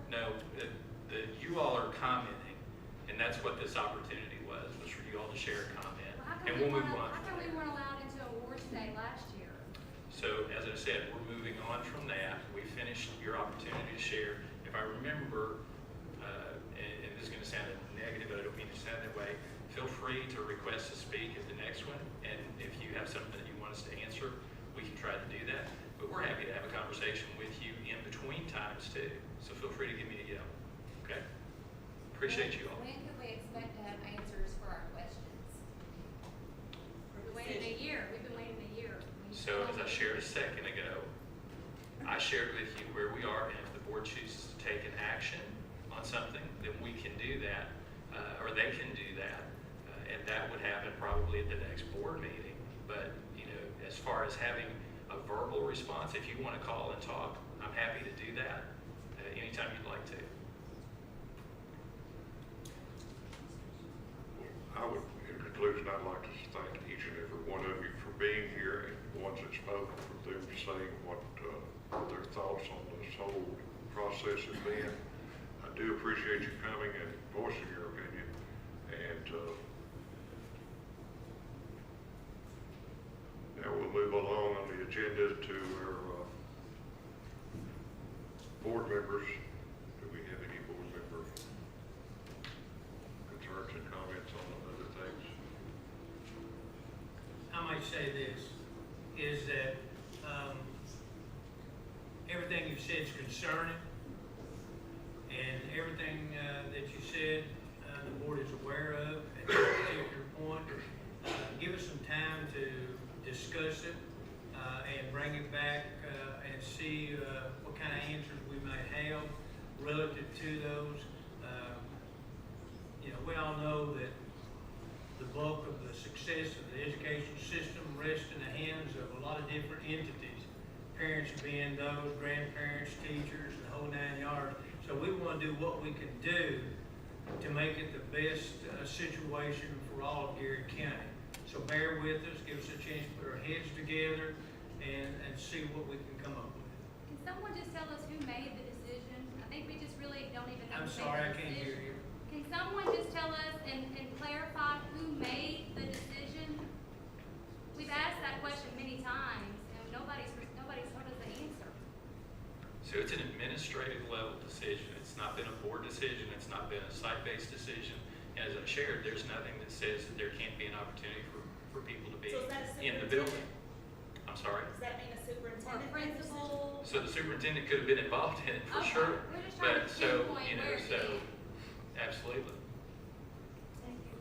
No, you all are commenting, and that's what this opportunity was for you all to share a comment. Well, And we'll move on. How come we weren't allowed into awards day last year? So, as I said, we're moving on from that. We finished your opportunity to share. If I remember, and this is going to sound negative, but I don't mean to sound that way, feel free to request to speak at the next one. And if you have something that you want us to answer, we can try to do that. But we're happy to have a conversation with you in between times, too. So feel free to give me a yell. Okay? Appreciate you all. When can we expect to have answers for our questions? We've been waiting a year. We've been waiting a year. So as I shared a second ago, I shared with you where we are, and if the board chooses to take an action on something, then we can do that, or they can do that, and that would happen probably at the next board meeting. But, you know, as far as having a verbal response, if you want to call and talk, I'm happy to do that anytime you'd like to. I would, in conclusion, I'd like to thank each and every one of you for being here, and the ones that spoke, for them saying what their thoughts on this whole process has been. I do appreciate you coming and voicing your opinion. And now we'll move along on the agenda to our board members. Do we have any board member concerns and comments on other things? I might say this, is that everything you've said is concerning, and everything that you said, the board is aware of at this particular point. Give us some time to discuss it and bring it back and see what kind of answers we may have relative to those. You know, we all know that the bulk of the success of the education system rests in the hands of a lot of different entities. Parents being those, grandparents, teachers, the whole 9 yards. So we want to do what we can do to make it the best situation for all of Garrard County. So bear with us, give us a chance to put our heads together and see what we can come up with. Can someone just tell us who made the decision? I think we just really don't even know. I'm who made sorry, I the can't hear decision. you. Can someone just tell us and clarify who made the decision? We've asked that question many times, and nobody's heard us the answer. So it's an administrative level decision. It's not been a board decision. It's not been a site-based decision. And as I shared, there's nothing that says that there can't be an opportunity for people to be So is that a in the building. superintendent? I'm sorry. Does that mean a Or superintendent? principal? So the superintendent could have been involved in it for Okay. sure. We're just trying But to so, pinpoint you know, where it so is. absolutely. Thank you.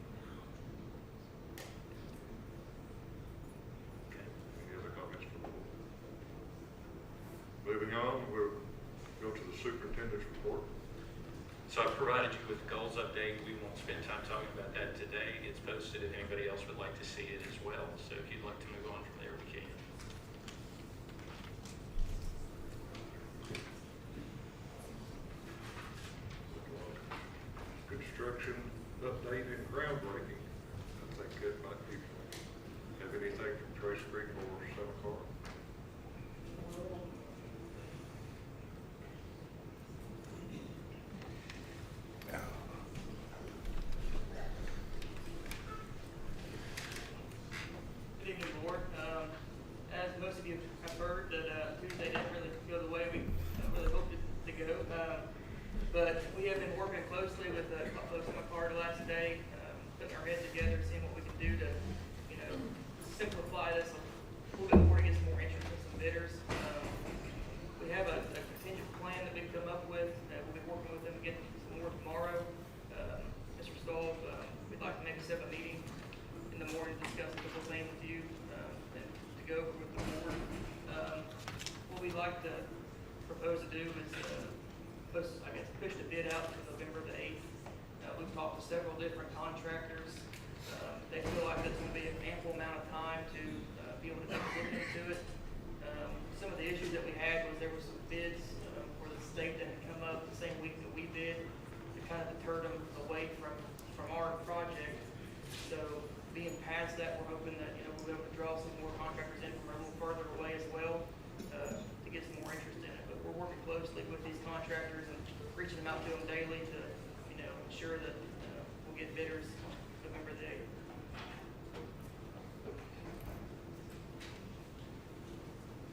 Okay. Any other comments from the board? Moving on, we'll go to the superintendent's report. So I've provided you with the goals update. We won't spend time talking about that today. It's posted if anybody else would like to see it as well. So if you'd like to move on from there, we can. Construction update and groundbreaking. I think that might be, have anything from Trace Creek or Seneca? like to propose to do is, push the bid out to November the 8th. We've talked to several different contractors. They feel like that's gonna be an ample amount of time to, be able to take a look into it. Some of the issues that we had was there were some bids, for the state that had come up the same week that we bid. It kind of deterred them away from our project. So being past that, we're hoping that, we'll be able to draw some more contractors in from a little further away as well, to get some more interest in it. But we're working closely with these contractors and reaching them out to them daily to, ensure that, we'll get bidders November the 8th.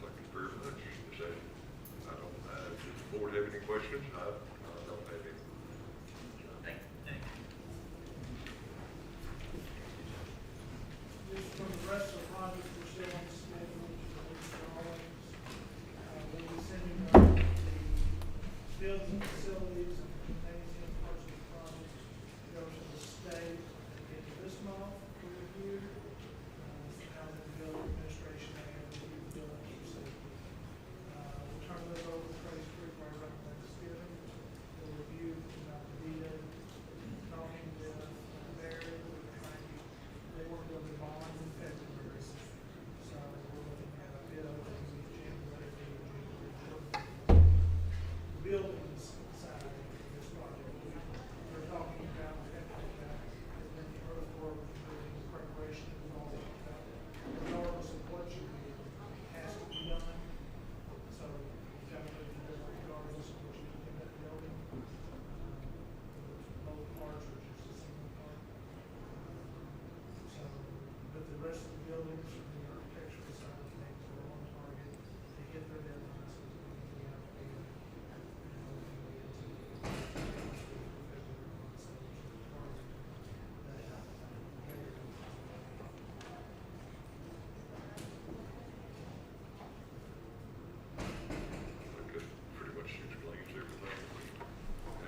Thank you very much. I don't have, does the board have any questions? I don't have any. Thank you. Just from the rest of the project, we're still on schedule, which is always. We'll be sending the fields and facilities and gymnasium parts of the project to go to the state at the end of this month for review. Now that the building administration may have reviewed the building for safety. We'll turn those over to Trace Creek right around Thanksgiving. They'll review the data, talking with Barry, they work on the bond in February. So we're looking at a bid opening in January. The buildings side of this project, we're talking about, and then the earthwork, building preparation and all that. Regardless of what you do, it has to be done. So you've got to do it regardless of what you do in that building. Both parts are just a single part. So, but the rest of the buildings from the architectural side of things are on target to hit their deadlines. We have to be, That pretty much explains everything.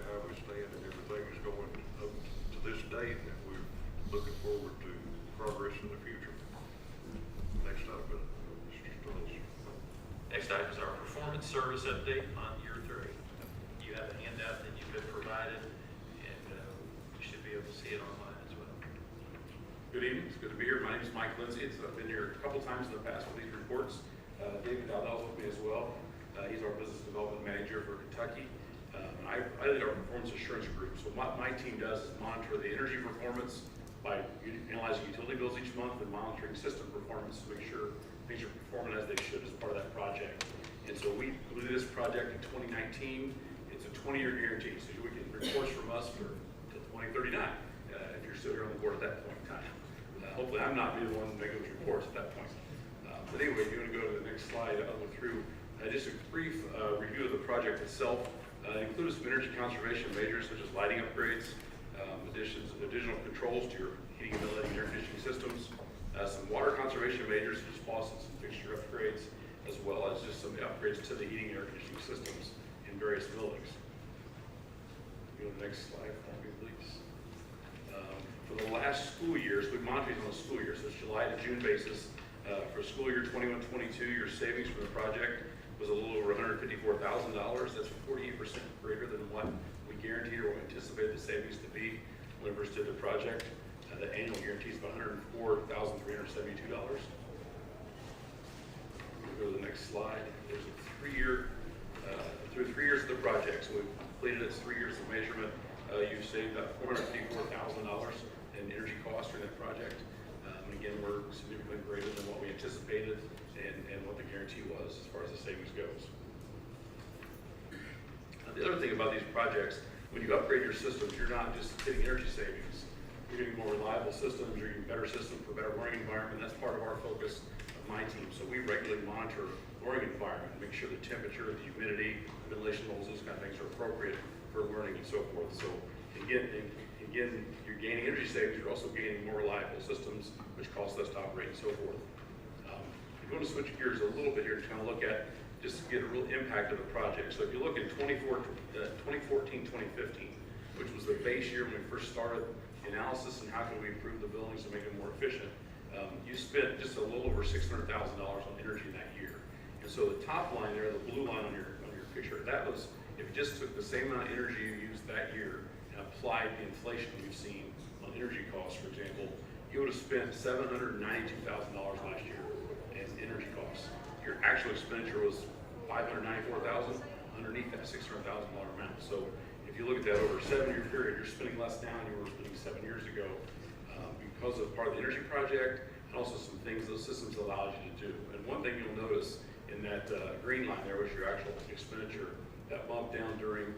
How we stand and everything is going up to this date, and we're looking forward to progress in the future. Next up, Mr. Stolz. Next item is our performance service update on year 3. You have a handout that you've been provided, and you should be able to see it online as well. Good evening, it's good to be here. My name is Mike Lindsay. I've been here a couple times in the past for these reports. David Dowdell's with me as well. He's our business development manager for Kentucky. I lead our performance assurance group. So what my team does is monitor the energy performance by analyzing utility bills each month and monitoring system performance to make sure things are performing as they should as part of that project. And so we did this project in 2019. It's a 20-year guarantee, so we get reports from us for till 2039 if you're still here on the board at that point in time. Hopefully I'm not be the one making those reports at that point. But anyway, you want to go to the next slide. I'll go through just a brief review of the project itself. It includes some energy conservation measures such as lighting upgrades, additional controls to your heating and ventilation air conditioning systems, some water conservation measures such as faucets and fixture upgrades, as well as just some upgrades to the heating and air conditioning systems in various buildings. Go to the next slide for me, please. For the last school year, so we monitor on the school year, so it's July to June basis. For school year 21-22, your savings from the project was a little over $154,000. That's 48% greater than what we guaranteed or what we anticipated the savings to be when we first did the project. The annual guarantee is about $104,372. Go to the next slide. There's a 3-year, through 3 years of the project, so we've completed its 3 years of measurement. You've saved about $454,000 in energy costs during that project. And again, we're significantly greater than what we anticipated and what the guarantee was as far as the savings goes. The other thing about these projects, when you upgrade your systems, you're not just getting energy savings. You're getting more reliable systems, you're getting better systems for better learning environment. That's part of our focus of my team. So we regularly monitor learning environment, make sure the temperature, the humidity, ventilation levels, those kind of things are appropriate for learning and so forth. So again, you're gaining energy savings, you're also gaining more reliable systems, which cost less to operate and so forth. I'm going to switch gears a little bit here to kind of look at, just to get a real impact of the project. So if you look at 2014-2015, which was the base year when we first started the analysis and how can we improve the buildings to make them more efficient, you spent just a little over $600,000 on energy in that year. And so the top line there, the blue line on your picture, that was, if you just took the same amount of energy you used that year and applied the inflation we've seen on energy costs, for example, you would have spent $792,000 last year in energy costs. Your actual expenditure was $594,000 underneath that $600,000 amount. So if you look at that over a 7-year period, you're spending less now than you were spending 7 years ago because of part of the energy project and also some things those systems allowed you to do. And one thing you'll notice in that green line there was your actual expenditure that bumped down during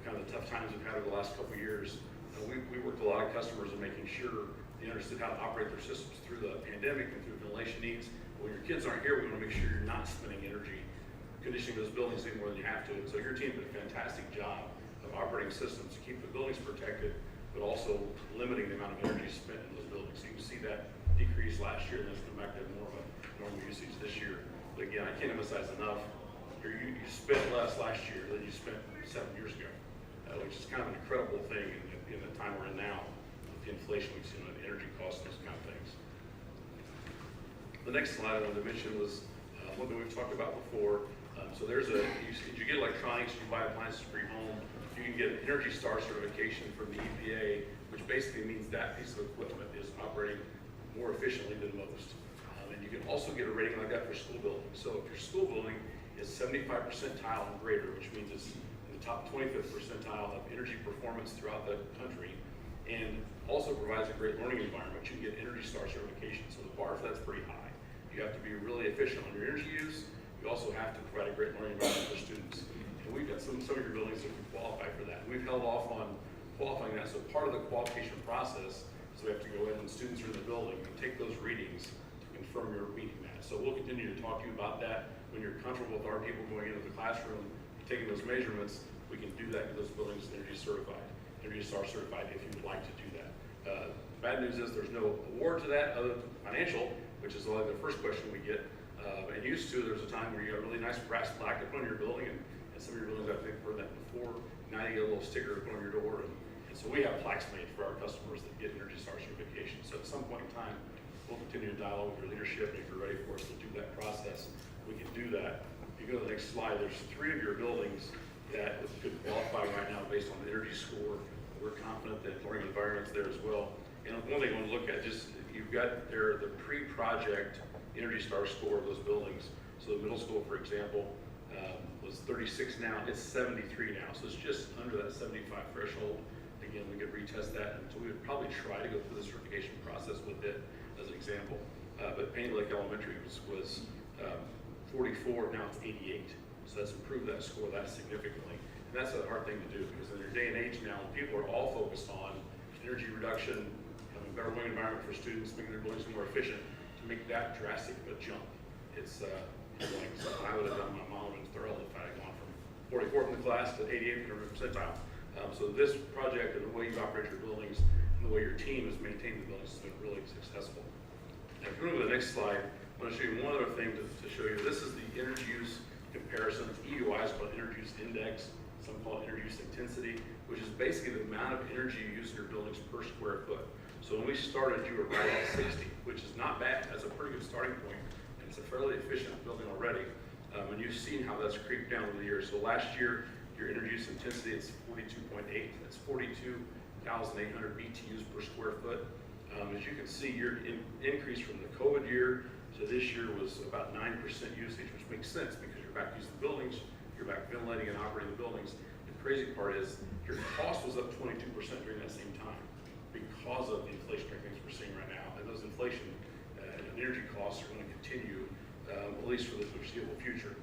kind of the tough times we've had over the last couple of years. We worked with a lot of customers in making sure they understood how to operate their systems through the pandemic and through ventilation needs. When your kids aren't here, we want to make sure you're not spending energy conditioning those buildings any more than you have to. And so your team did a fantastic job of operating systems to keep the buildings protected, but also limiting the amount of energy spent in those buildings. So you can see that decrease last year, and that's come back to more of a normal usage this year. But again, I can't emphasize enough, you spent less last year than you spent 7 years ago, which is kind of an incredible thing in the time we're in now, with the inflation we've seen on energy costs and those kind of things. The next slide I wanted to mention was one that we've talked about before. So there's you get electronics, you buy appliances for your home, you can get an Energy Star certification from the EPA, which basically means that piece of equipment is operating more efficiently than most. And you can also get a rating like that for school buildings. So if your school building is 75 percentile and greater, which means it's in the top 25th percentile of energy performance throughout the country, and also provides a great learning environment, you can get Energy Star certification. So the bar for that's pretty high. You have to be really efficient on your energy use. You also have to provide a great learning environment for students. And we've got some of your buildings that can qualify for that. We've held off on qualifying that. So part of the qualification process is we have to go in when students are in the building and take those readings to confirm you're meeting that. So we'll continue to talk to you about that. When you're comfortable with our people going into the classroom, taking those measurements, we can do that in those buildings Energy certified, Energy Star certified if you would like to do that. Bad news is there's no award to that other than financial, which is the first question we get. And used to, there's a time where you got a really nice brass plaque up on your building, and some of your buildings, I think, heard that before. Now you get a little sticker up on your door. And so we have plaques made for our customers that get Energy Star certification. So at some point in time, we'll continue to dialogue with your leadership, and if you're ready for us to do that process, we can do that. If you go to the next slide, there's 3 of your buildings that could qualify right now based on the energy score. We're confident that learning environment's there as well. And one thing I want to look at, just you've got there the pre-project Energy Star score of those buildings. So the middle school, for example, was 36 now, it's 73 now. So it's just under that 75 threshold. Again, we could retest that, and so we would probably try to go through the certification process with it as an example. But Painted Lake Elementary was 44, now it's 88. So that's improved that score that significantly. And that's a hard thing to do because in your day and age now, people are all focused on energy reduction, having a better learning environment for students, making their buildings more efficient. To make that drastic of a jump, it's like something I would have done. My mom would have been thrilled if I had gone from 44th in the class to 88th percentile. So this project and the way you operate your buildings and the way your team has maintained the buildings has been really successful. Now, if you go to the next slide, I want to show you one other thing to show you. This is the energy use comparison. It's EUI is called energy use index. Some call it energy use intensity, which is basically the amount of energy you use in your buildings per square foot. So when we started, you were right at 60, which is not bad. That's a pretty good starting point. And it's a fairly efficient building already. And you've seen how that's creeped down over the years. So last year, your energy use intensity is 42.8. That's 42,800 BTUs per square foot. As you can see, your increase from the COVID year to this year was about 9% usage, which makes sense because you're back using the buildings, you're back ventilating and operating the buildings. The crazy part is your cost was up 22% during that same time, because of the inflationary things we're seeing right now. And those inflation and energy costs are going to continue, at least for the foreseeable future.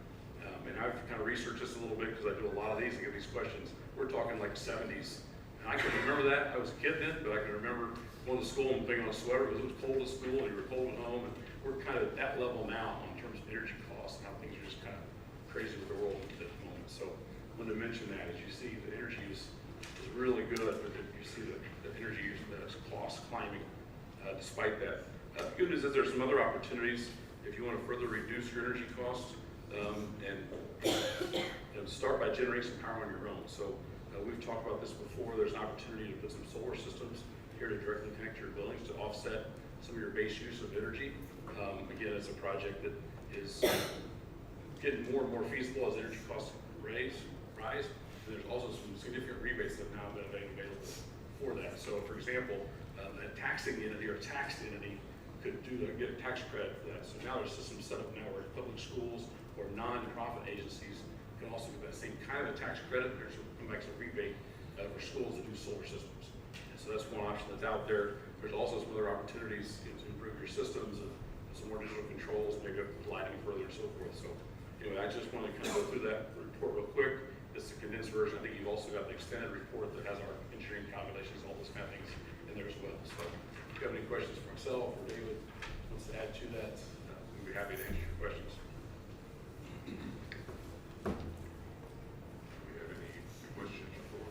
And I've kind of researched this a little bit because I do a lot of these and get these questions. We're talking like 70s. And I can remember that. I was a kid then, but I can remember going to school and putting on a sweater because it was cold at school and you were cold at home. And we're kind of at that level now in terms of energy costs and how things are just kind of crazy with the world at the moment. So I wanted to mention that as you see the energy use is really good, but you see the energy use costs climbing despite that. The good news is there's some other opportunities if you want to further reduce your energy costs and start by generating some power on your own. So we've talked about this before. There's an opportunity to put some solar systems here to directly connect your buildings to offset some of your base use of energy. Again, it's a project that is getting more and more feasible as energy costs rise. And there's also some significant rebates that have now been available for that. So for example, a taxing entity or a taxed entity could get a tax credit for that. So now there's a system set up now where public schools or non-profit agencies can also get that same kind of a tax credit. There's a rebate for schools that do solar systems. And so that's one option that's out there. There's also some other opportunities to improve your systems and some more digital controls, maybe up lighting further and so forth. So anyway, I just wanted to kind of go through that report real quick. This is a condensed version. I think you've also got the extended report that has our engineering calculations, all those kind of things in there as well. So if you have any questions for myself or David wants to add to that, we'd be happy to answer your questions. Do we have any questions for?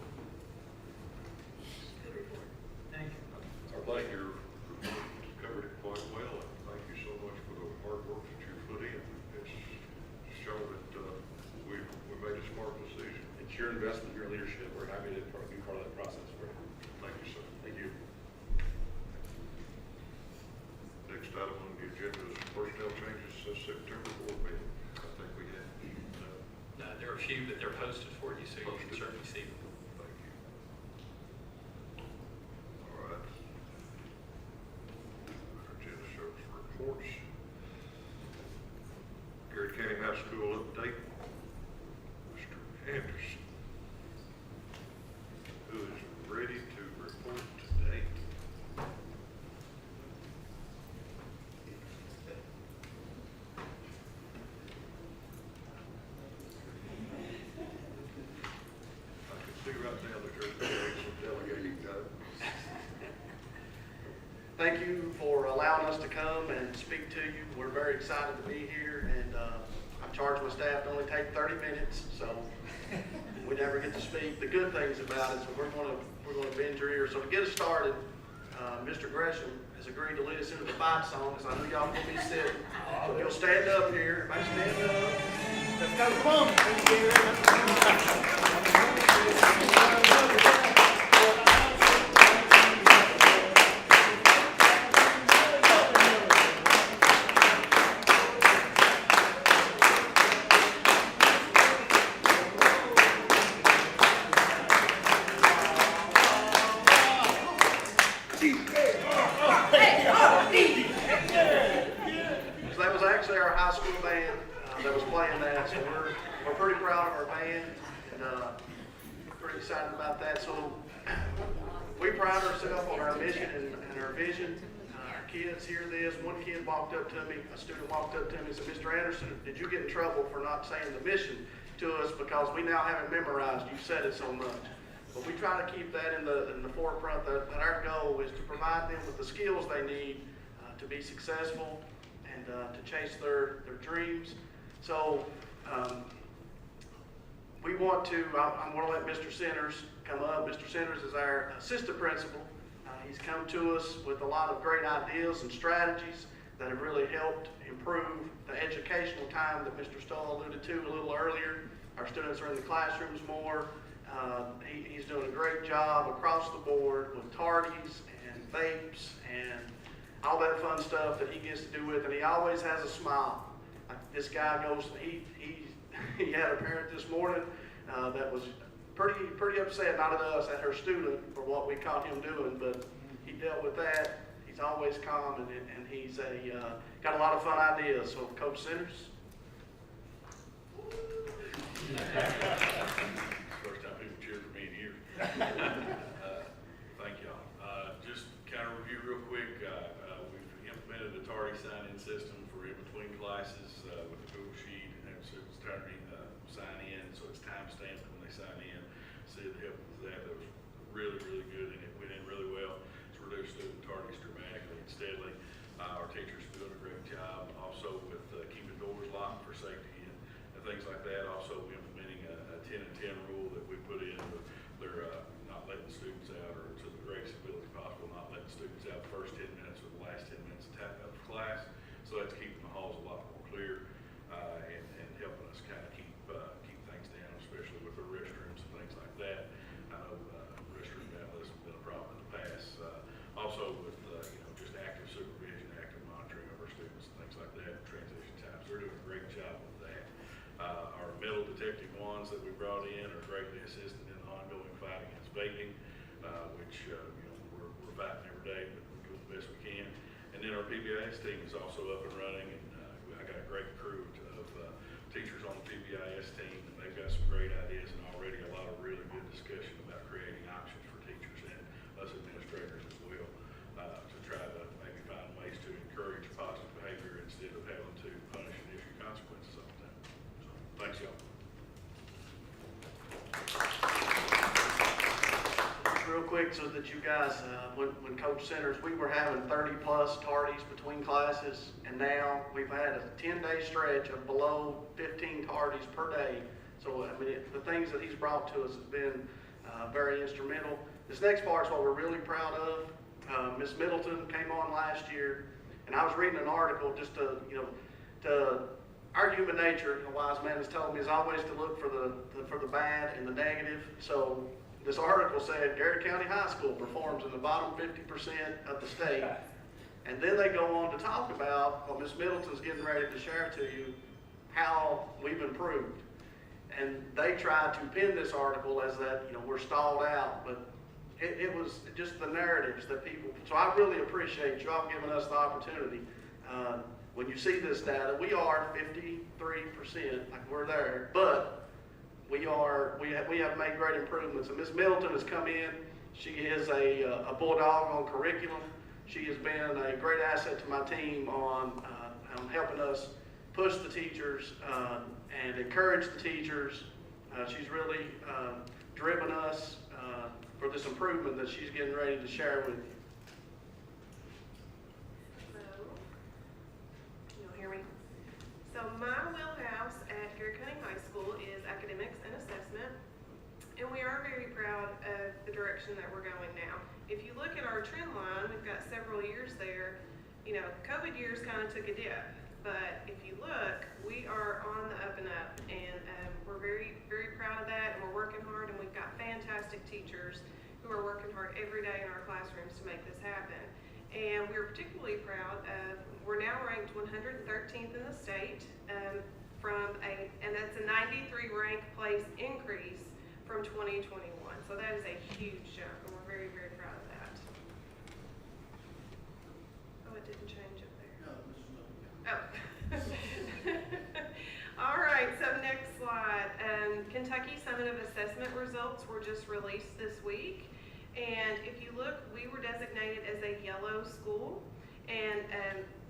Good report. Thank you. I think your report covered it quite well, and thank you so much for the hard work that you put in. It's shown that we made a smart decision. It's your investment, your leadership. We're happy to be part of that process for you. Thank you, sir. Thank you. Next item on the agenda is personnel changes since September board meeting. I think we had, There are a few, but they're posted for you, so you can Posted. certainly see them. thank you. All right. Our agenda shows reports. Garrard County High School update. Mr. Anderson, who is ready to report today. I can see right now that there's been some delegating done. Thank you for allowing us to come and speak to you. We're very excited to be here, and I've charged my staff to only take 30 minutes, so we never get to speak. The good things about it is we're going to bend your ear. So to get us started, Mr. Gresham has agreed to lead us into the fight song, because I know y'all will be sitting. So you'll stand up here. Everybody stand up. Let's go. Come on. So that was actually our high school band that was playing that. So we're pretty proud of our band, and pretty excited about that. So we pride ourselves on our mission and our vision. Our kids hear this. One kid walked up to me, a student walked up to me and said, "Mr. Anderson, did you get in trouble for not saying the mission to us, because we now have it memorized? You said it so much." But we try to keep that in the forefront, that our goal is to provide them with the skills they need to be successful and to chase their dreams. So we want to, I'm going to let Mr. Centers come up. Mr. Centers is our assistant principal. He's come to us with a lot of great ideas and strategies that have really helped improve the educational time that Mr. Stoll alluded to a little earlier. Our students are in the classrooms more. He's doing a great job across the board with tardies and vapes and all that fun stuff that he gets to do with, and he always has a smile. Like this guy goes, he had a parent this morning that was pretty upset, not at us, at her student for what we caught him doing, but he dealt with that. He's always calm, and he's got a lot of fun ideas. So Coach Centers. First time people cheer for me in years. Thank y'all. Just kind of review real quick. We've implemented a tardy sign-in system for in-between classes with the Google Sheet, and so it's tardy sign in, so it's time stamped when they sign in. So it helped with that. That was really, really good, and it went in really well. It's reduced student tardies dramatically and steadily. Our teachers are doing a great job. Also with keeping doors locked for safety and things like that. Also implementing a 10 and 10 rule that we put in. They're not letting students out, or to the greatest ability possible, not letting students out the first 10 minutes or the last 10 minutes of class. So that's keeping the halls a lot more clear and helping us kind of keep things down, especially with the restrooms and things like that. I know restroom vandalism has been a problem in the past. Also with just active supervision, active monitoring of our students and things like that, transition times. They're doing a great job with that. protective wands that we brought in are greatly assisting in the ongoing fight against vaping, which, we're fighting every day, but we do the best we can. And then our PBIS team is also up and running, and I got a great crew of teachers on the PBIS team, and they've got some great ideas and already a lot of really good discussion about creating options for teachers and us administrators as well, to try to maybe find ways to encourage positive behavior instead of having to punish and issue consequences all the time. So, thanks y'all. Real quick, so that you guys, when Coach Centers, we were having 30+ tardies between classes, and now we've had a 10-day stretch of below 15 tardies per day. So, I mean, the things that he's brought to us has been very instrumental. This next part is what we're really proud of. Ms. Middleton came on last year, and I was reading an article just to our human nature, a wise man has told me, is always to look for the bad and the negative. So this article said Garrard County High School performs in the bottom 50% of the state. And then they go on to talk about what Ms. Middleton's getting ready to share to you, how we've improved. And they tried to pin this article as that, we're stalled out, but it was just the narratives that people, so I really appreciate you all giving us the opportunity. When you see this data, we are 53%, like we're there, but we have made great improvements. And Ms. Middleton has come in. She is a bulldog on curriculum. She has been a great asset to my team on helping us push the teachers and encourage the teachers. She's really driven us for this improvement that she's getting ready to share with you. So my wheelhouse at Garrard County High School is academics and assessment, and we are very proud of the direction that we're going now. If you look at our trend line, we've got several years there. COVID years kind of took a dip, but if you look, we are on the up and up, and we're very, very proud of that, and we're working hard, and we've got fantastic teachers who are working hard every day in our classrooms to make this happen. And we're particularly proud of, we're now ranked 113th in the state, and that's a 93 rank place increase from 2021. So that is a huge jump, and we're very, very proud of that. Oh, it didn't change up there. No, this is Oh. All right, so next slide. Kentucky Summative Assessment results were just released this week. And if you look, we were designated as a yellow school, and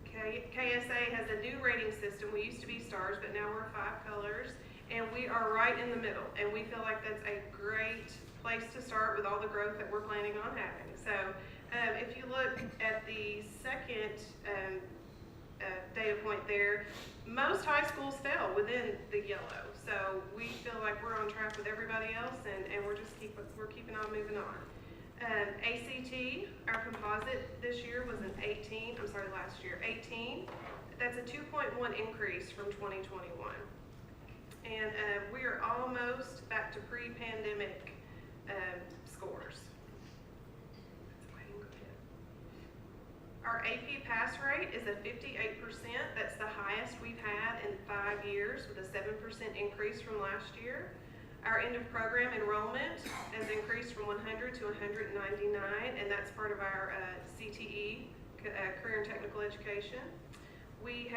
KSA has a new rating system. We used to be stars, but now we're 5 colors, and we are right in the middle, and we feel like that's a great place to start with all the growth that we're planning on having. So if you look at the second data point there, most high schools fell within the yellow. So we feel like we're on track with everybody else, and we're keeping on moving on. ACT, our composite this year was last year, 18. That's a 2.1 increase from 2021. And we are almost back to pre-pandemic scores. Our AP pass rate is a 58%. That's the highest we've had in 5 years, with a 7% increase from last year. Our end of program enrollment has increased from 100 to 199, and that's part of our CTE, Career and Technical Education. We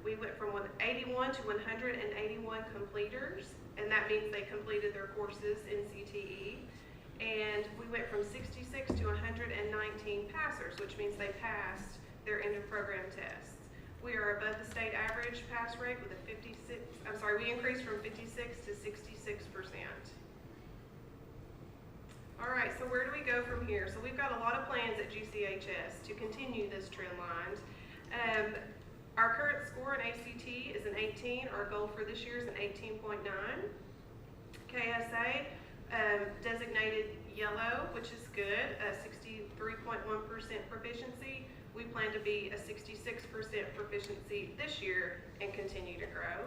went from 81 to 181 completers, and that means they completed their courses in CTE. And we went from 66 to 119 passers, which means they passed their end of program tests. We are above the state average pass rate with a we increased from 56 to 66%. All right, so where do we go from here? So we've got a lot of plans at GCHS to continue this trend line. Our current score in ACT is an 18. Our goal for this year is an 18.9. KSA, designated yellow, which is good, 63.1% proficiency. We plan to be a 66% proficiency this year and continue to grow.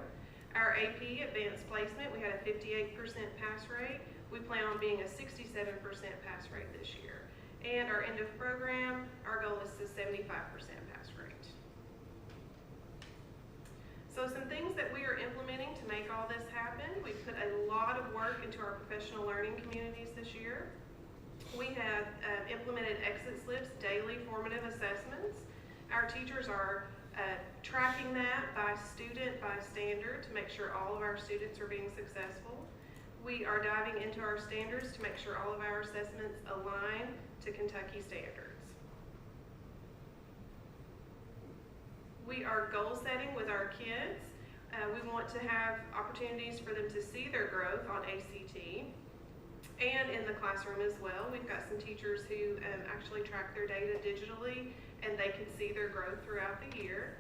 Our AP advanced placement, we had a 58% pass rate. We plan on being a 67% pass rate this year. And our end of program, our goal is to 75% pass rate. So some things that we are implementing to make all this happen, we put a lot of work into our professional learning communities this year. We have implemented exit slips, daily formative assessments. Our teachers are tracking that by student, by standard, to make sure all of our students are being successful. We are diving into our standards to make sure all of our assessments align to Kentucky standards. We are goal setting with our kids. We want to have opportunities for them to see their growth on ACT and in the classroom as well. We've got some teachers who actually track their data digitally, and they can see their growth throughout the year.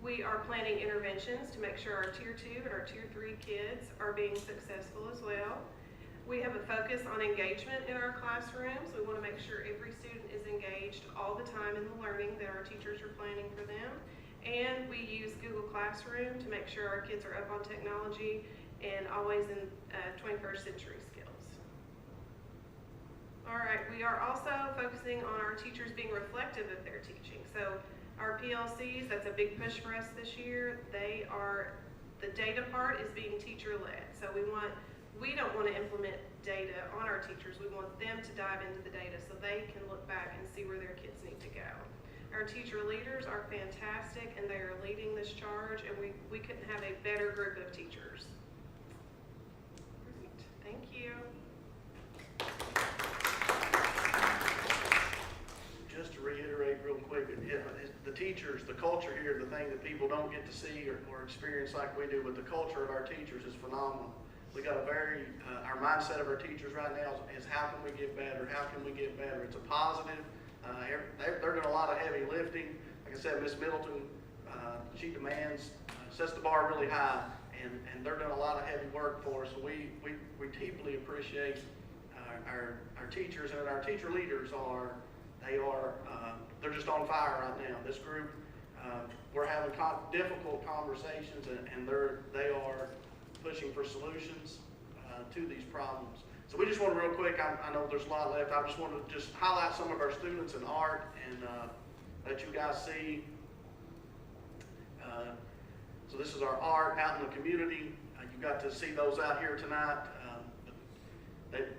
We are planning interventions to make sure our Tier 2 and our Tier 3 kids are being successful as well. We have a focus on engagement in our classrooms. We want to make sure every student is engaged all the time in the learning that our teachers are planning for them. And we use Google Classroom to make sure our kids are up on technology and always in 21st century skills. All right, we are also focusing on our teachers being reflective of their teaching. So our PLCs, that's a big push for us this year. The data part is being teacher-led. So we don't want to implement data on our teachers. We want them to dive into the data so they can look back and see where their kids need to go. Our teacher leaders are fantastic, and they are leading this charge, and we couldn't have a better group of teachers. Great. Thank you. Just to reiterate real quick, the teachers, the culture here, the thing that people don't get to see or experience like we do, but the culture of our teachers is phenomenal. We got our mindset of our teachers right now is how can we get better? How can we get better? It's a positive. They're doing a lot of heavy lifting. Like I said, Miss Middleton, she demands, sets the bar really high, and they're doing a lot of heavy work for us. So we deeply appreciate our teachers, and our teacher leaders they're just on fire right now. This group, we're having difficult conversations, and they are pushing for solutions to these problems. So we just want to real quick, I know there's a lot left, I just want to just highlight some of our students in art and let you guys see. So this is our art out in the community. You got to see those out here tonight.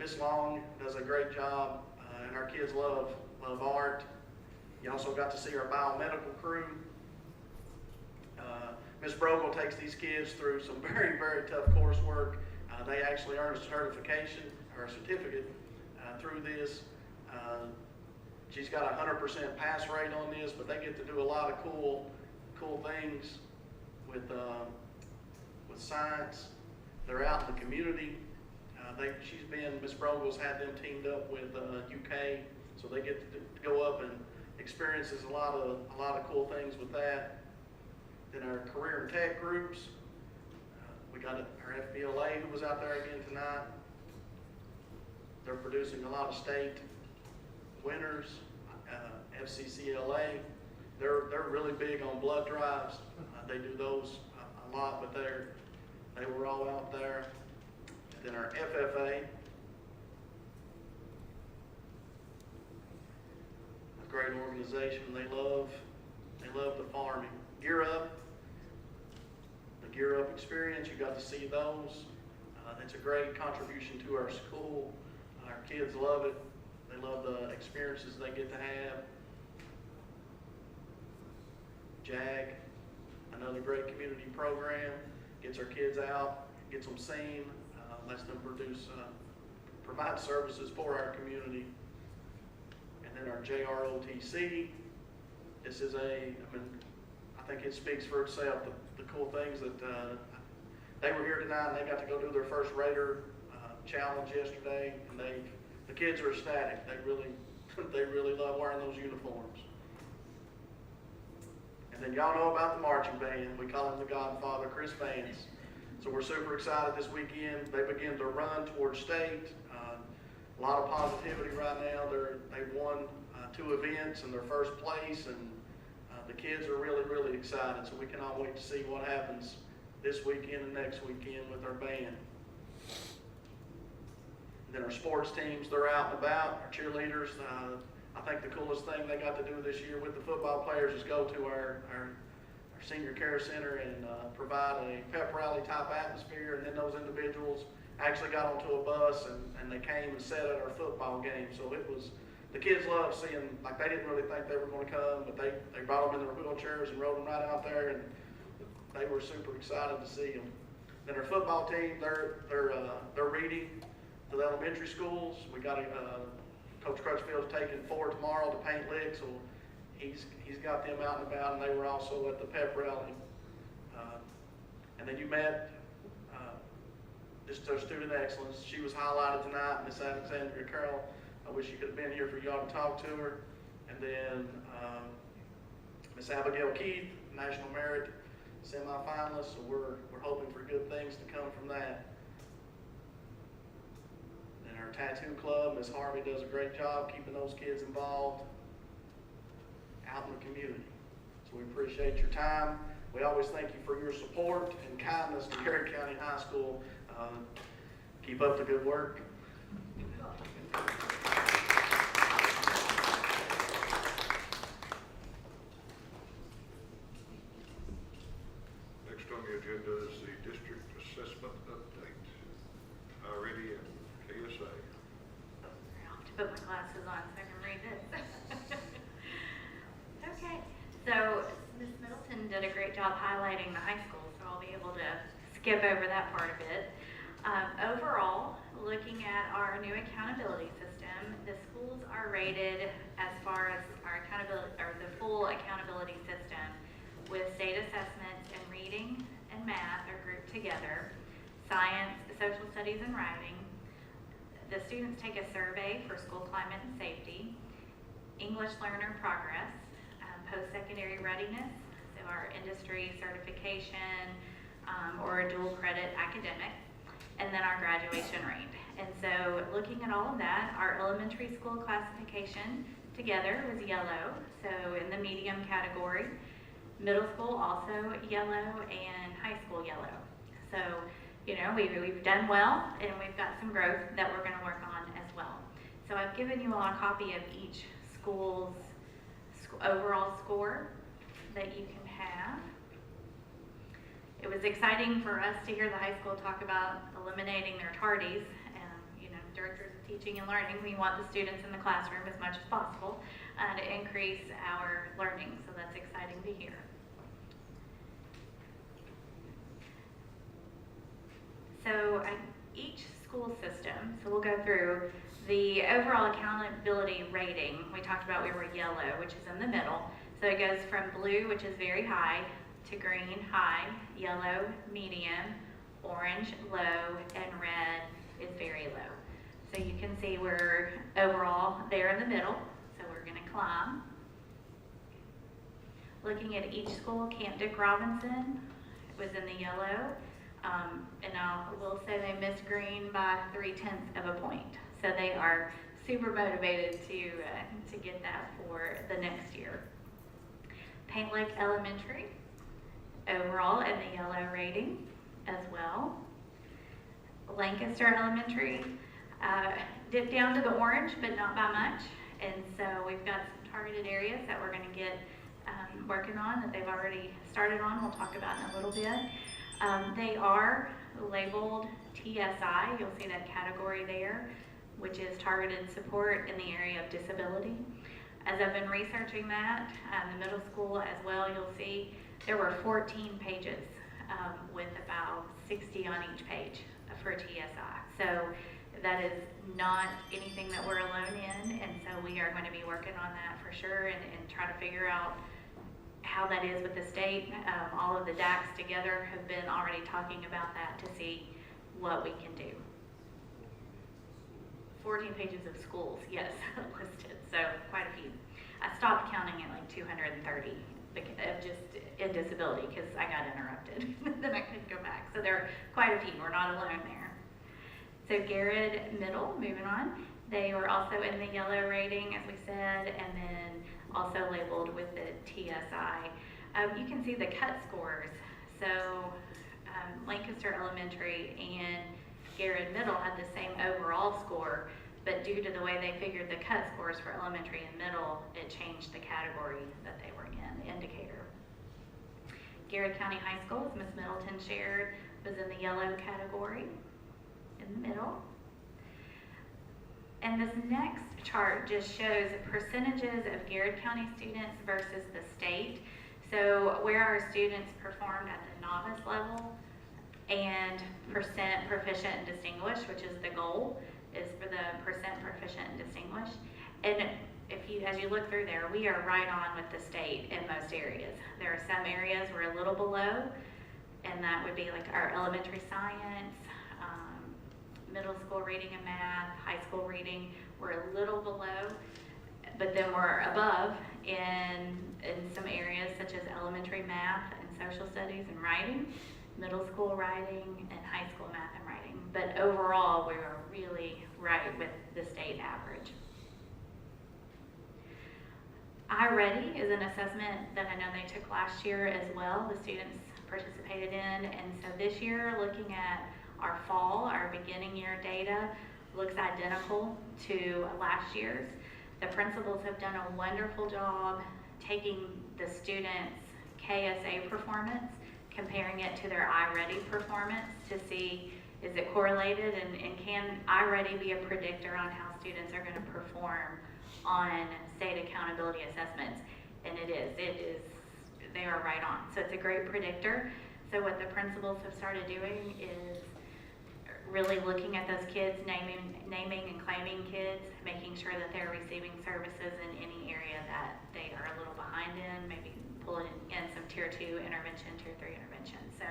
Miss Long does a great job, and our kids love art. You also got to see our biomedical crew. Miss Brogle takes these kids through some very, very tough coursework. They actually earn a certification or a certificate through this. She's got a 100% pass rate on this, but they get to do a lot of cool things with science. They're out in the community. Miss Brogle's had them teamed up with UK, so they get to go up and experiences a lot of cool things with that. Then our career and tech groups. We got our FBLA who was out there again tonight. They're producing a lot of state winners. FCCLA, they're really big on blood drives. They do those a lot, but they were all out there. And then our FFA, a great organization. They love the farming. Gear Up. Gear Up experience, you got to see those. It's a great contribution to our school. Our kids love it. They love the experiences they get to have. JAG, another great community program, gets our kids out, gets them seen, lets them provide services for our community. And then our JROTC, this is I think it speaks for itself, the cool things that they were here tonight, and they got to go do their first Raider challenge yesterday, and the kids are ecstatic. They really love wearing those uniforms. And then y'all know about the marching band. We call him the Godfather, Chris Vance. So we're super excited this weekend. They begin to run towards state. A lot of positivity right now. They've won 2 events in their first place, and the kids are really, really excited, so we cannot wait to see what happens this weekend and next weekend with our band. And then our sports teams, they're out and about. Our cheerleaders, I think the coolest thing they got to do this year with the football players is go to our senior care center and provide a pep rally type atmosphere. And then those individuals actually got onto a bus and they came and sat at our football game. So it was, the kids loved seeing, like they didn't really think they were going to come, but they brought them in their wheelchairs and rode them right out there, and they were super excited to see them. Then our football team, they're reading to the elementary schools. We got Coach Crutchfield's taking 4 tomorrow to Paint Lick, so he's got them out and about, and they were also at the pep rally. And then you met just our student excellence. She was highlighted tonight, Miss Alexandria Carroll. I wish you could have been here for y'all to talk to her. And then Miss Abigail Keith, National Merit semi-finalist, so we're hoping for good things to come from that. And our tattoo club, Miss Harvey does a great job keeping those kids involved out in the community. So we appreciate your time. We always thank you for your support and kindness to Garrard County High School. Keep up the good work. Next on the agenda is the district assessment update. Already in KSA. I'll have to put my glasses on so I can read this. Okay, so Ms. Middleton did a great job highlighting the high school, so I'll be able to skip over that part of it. Overall, looking at our new accountability system, the schools are rated as far as our accountability, or the full accountability system, with state assessments in reading and math are grouped together, science, social studies, and writing. The students take a survey for school climate and safety, English learner progress, post-secondary readiness, so our industry certification, or a dual credit academic, and then our graduation rate. And so looking at all of that, our elementary school classification together was yellow, so in the medium category. Middle school also yellow, and high school yellow. So, you know, we've done well, and we've got some growth that we're going to work on as well. So I've given you all a copy of each school's overall score that you can have. It was exciting for us to hear the high school talk about eliminating their tardies. You know, directors of teaching and learning, we want the students in the classroom as much as possible to increase our learning. So that's exciting to hear. So each school system, so we'll go through the overall accountability rating. We talked about we were yellow, which is in the middle. So it goes from blue, which is very high, to green, high, yellow, medium, orange, low, and red is very low. So you can see we're overall there in the middle, so we're going to climb. Looking at each school, Camp Dick Robinson was in the yellow, and I will say they missed green by 0.3 of a point. So they are super motivated to get that for the next year. Paint Lake Elementary, overall in the yellow rating as well. Lancaster Elementary dipped down to the orange, but not by much. And so we've got some targeted areas that we're going to get working on that they've already started on. We'll talk about in a little bit. They are labeled TSI. You'll see that category there, which is targeted support in the area of disability. As I've been researching that, the middle school as well, you'll see there were 14 pages with about 60 on each page for TSI. So that is not anything that we're alone in, and so we are going to be working on that for sure and try to figure out how that is with the state. All of the DACs together have been already talking about that to see what we can do. 14 pages of schools, yes, listed, so quite a few. I stopped counting at like 230 just in disability because I got interrupted. Then I couldn't go back. So there are quite a few. We're not alone there. So Garrard Middle, moving on, they were also in the yellow rating, as we said, and then also labeled with the TSI. You can see the cut scores. So Lancaster Elementary and Garrard Middle had the same overall score, but due to the way they figured the cut scores for elementary and middle, it changed the category that they were in, indicator. Garrard County High School, as Ms. Middleton shared, was in the yellow category in the middle. And this next chart just shows percentages of Garrard County students versus the state. So where our students performed at the novice level and percent proficient and distinguished, which is the goal, is for the percent proficient and distinguished. And as you look through there, we are right on with the state in most areas. There are some areas we're a little below, and that would be like our elementary science, middle school reading and math, high school reading, we're a little below, but then we're above in some areas such as elementary math and social studies and writing, middle school writing, and high school math and writing. But overall, we are really right with the state average. iReady is an assessment that I know they took last year as well, the students participated in, and so this year, looking at our fall, our beginning year data looks identical to last year's. The principals have done a wonderful job taking the students' KSA performance, comparing it to their iReady performance to see is it correlated and can iReady be a predictor on how students are going to perform on state accountability assessments. And it is, they are right on. So it's a great predictor. So what the principals have started doing is really looking at those kids, naming and claiming kids, making sure that they're receiving services in any area that they are a little behind in, maybe pulling in some tier 2 intervention, tier 3 intervention. So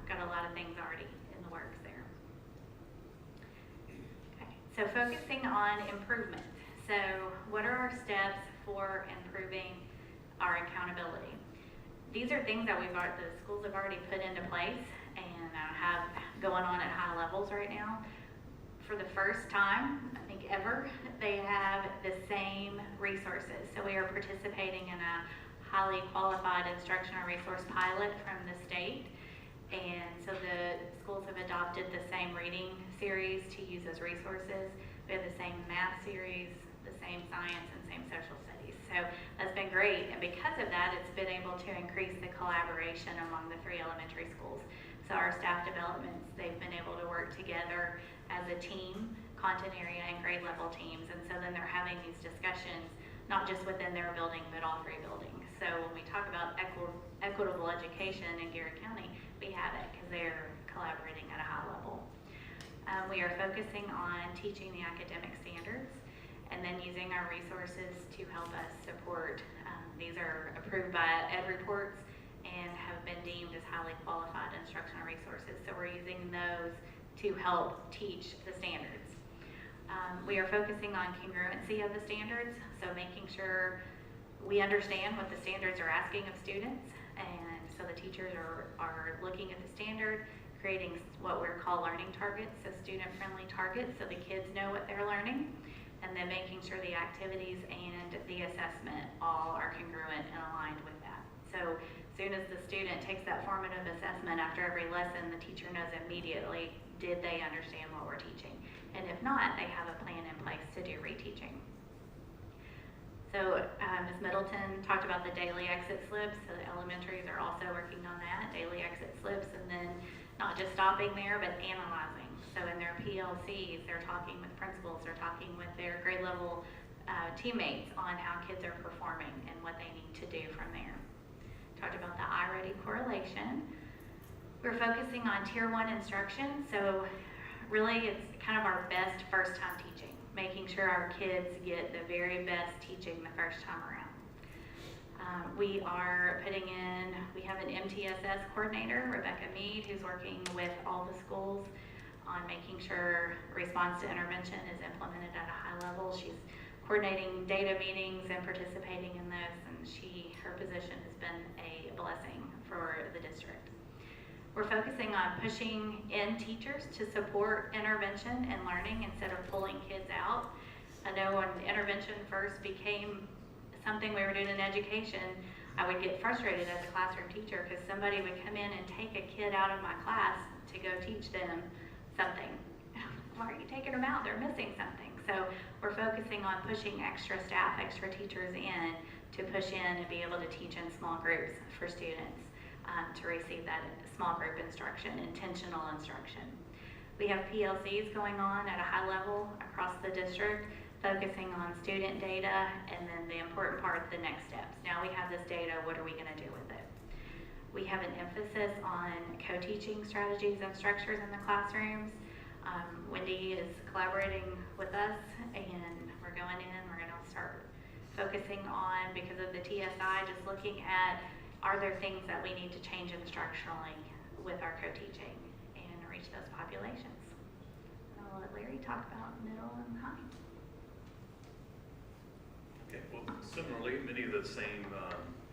got a lot of things already in the works there. Okay, so focusing on improvement. So what are our steps for improving our accountability? These are things that the schools have already put into place and have going on at high levels right now. For the first time, I think ever, they have the same resources. So we are participating in a highly qualified instructional resource pilot from the state. And so the schools have adopted the same reading series to use as resources. We have the same math series, the same science, and same social studies. So that's been great. And because of that, it's been able to increase the collaboration among the 3 elementary schools. So our staff developments, they've been able to work together as a team, content area and grade level teams. And so then they're having these discussions, not just within their building, but all 3 buildings. So when we talk about equitable education in Garrard County, we have it because they're collaborating at a high level. We are focusing on teaching the academic standards and then using our resources to help us support. These are approved by Ed Reports and have been deemed as highly qualified instructional resources. So we're using those to help teach the standards. We are focusing on congruency of the standards, so making sure we understand what the standards are asking of students, and so the teachers are looking at the standard, creating what we call learning targets, so student-friendly targets, so the kids know what they're learning, and then making sure the activities and the assessment all are congruent and aligned with that. So as soon as the student takes that formative assessment after every lesson, the teacher knows immediately, did they understand what we're teaching? And if not, they have a plan in place to do reteaching. So Ms. Middleton talked about the daily exit slips. So the elementaries are also working on that, daily exit slips, and then not just stopping there, but analyzing. So in their PLCs, they're talking with principals, they're talking with their grade level teammates on how kids are performing and what they need to do from there. Talked about the iReady correlation. We're focusing on tier 1 instruction. So really it's kind of our best first time teaching, making sure our kids get the very best teaching the first time around. We are we have an MTSS coordinator, Rebecca Mead, who's working with all the schools on making sure response to intervention is implemented at a high level. She's coordinating data meetings and participating in this, and her position has been a blessing for the district. We're focusing on pushing in teachers to support intervention and learning instead of pulling kids out. I know when intervention first became something we were doing in education, I would get frustrated as a classroom teacher because somebody would come in and take a kid out of my class to go teach them something. Why are you taking them out? They're missing something. So we're focusing on pushing extra staff, extra teachers in to push in and be able to teach in small groups for students. to receive that small group instruction, intentional instruction. We have PLCs going on at a high level across the district, focusing on student data, and then the important part, the next steps. Now we have this data, what are we gonna do with it? We have an emphasis on co-teaching strategies and structures in the classrooms. Wendy is collaborating with us, and we're going in, we're gonna start focusing on, because of the TSI, just looking at, are there things that we need to change instructionally with our co-teaching and reach those populations? And I'll let Larry talk about middle and high. Okay, well, similarly, many of the same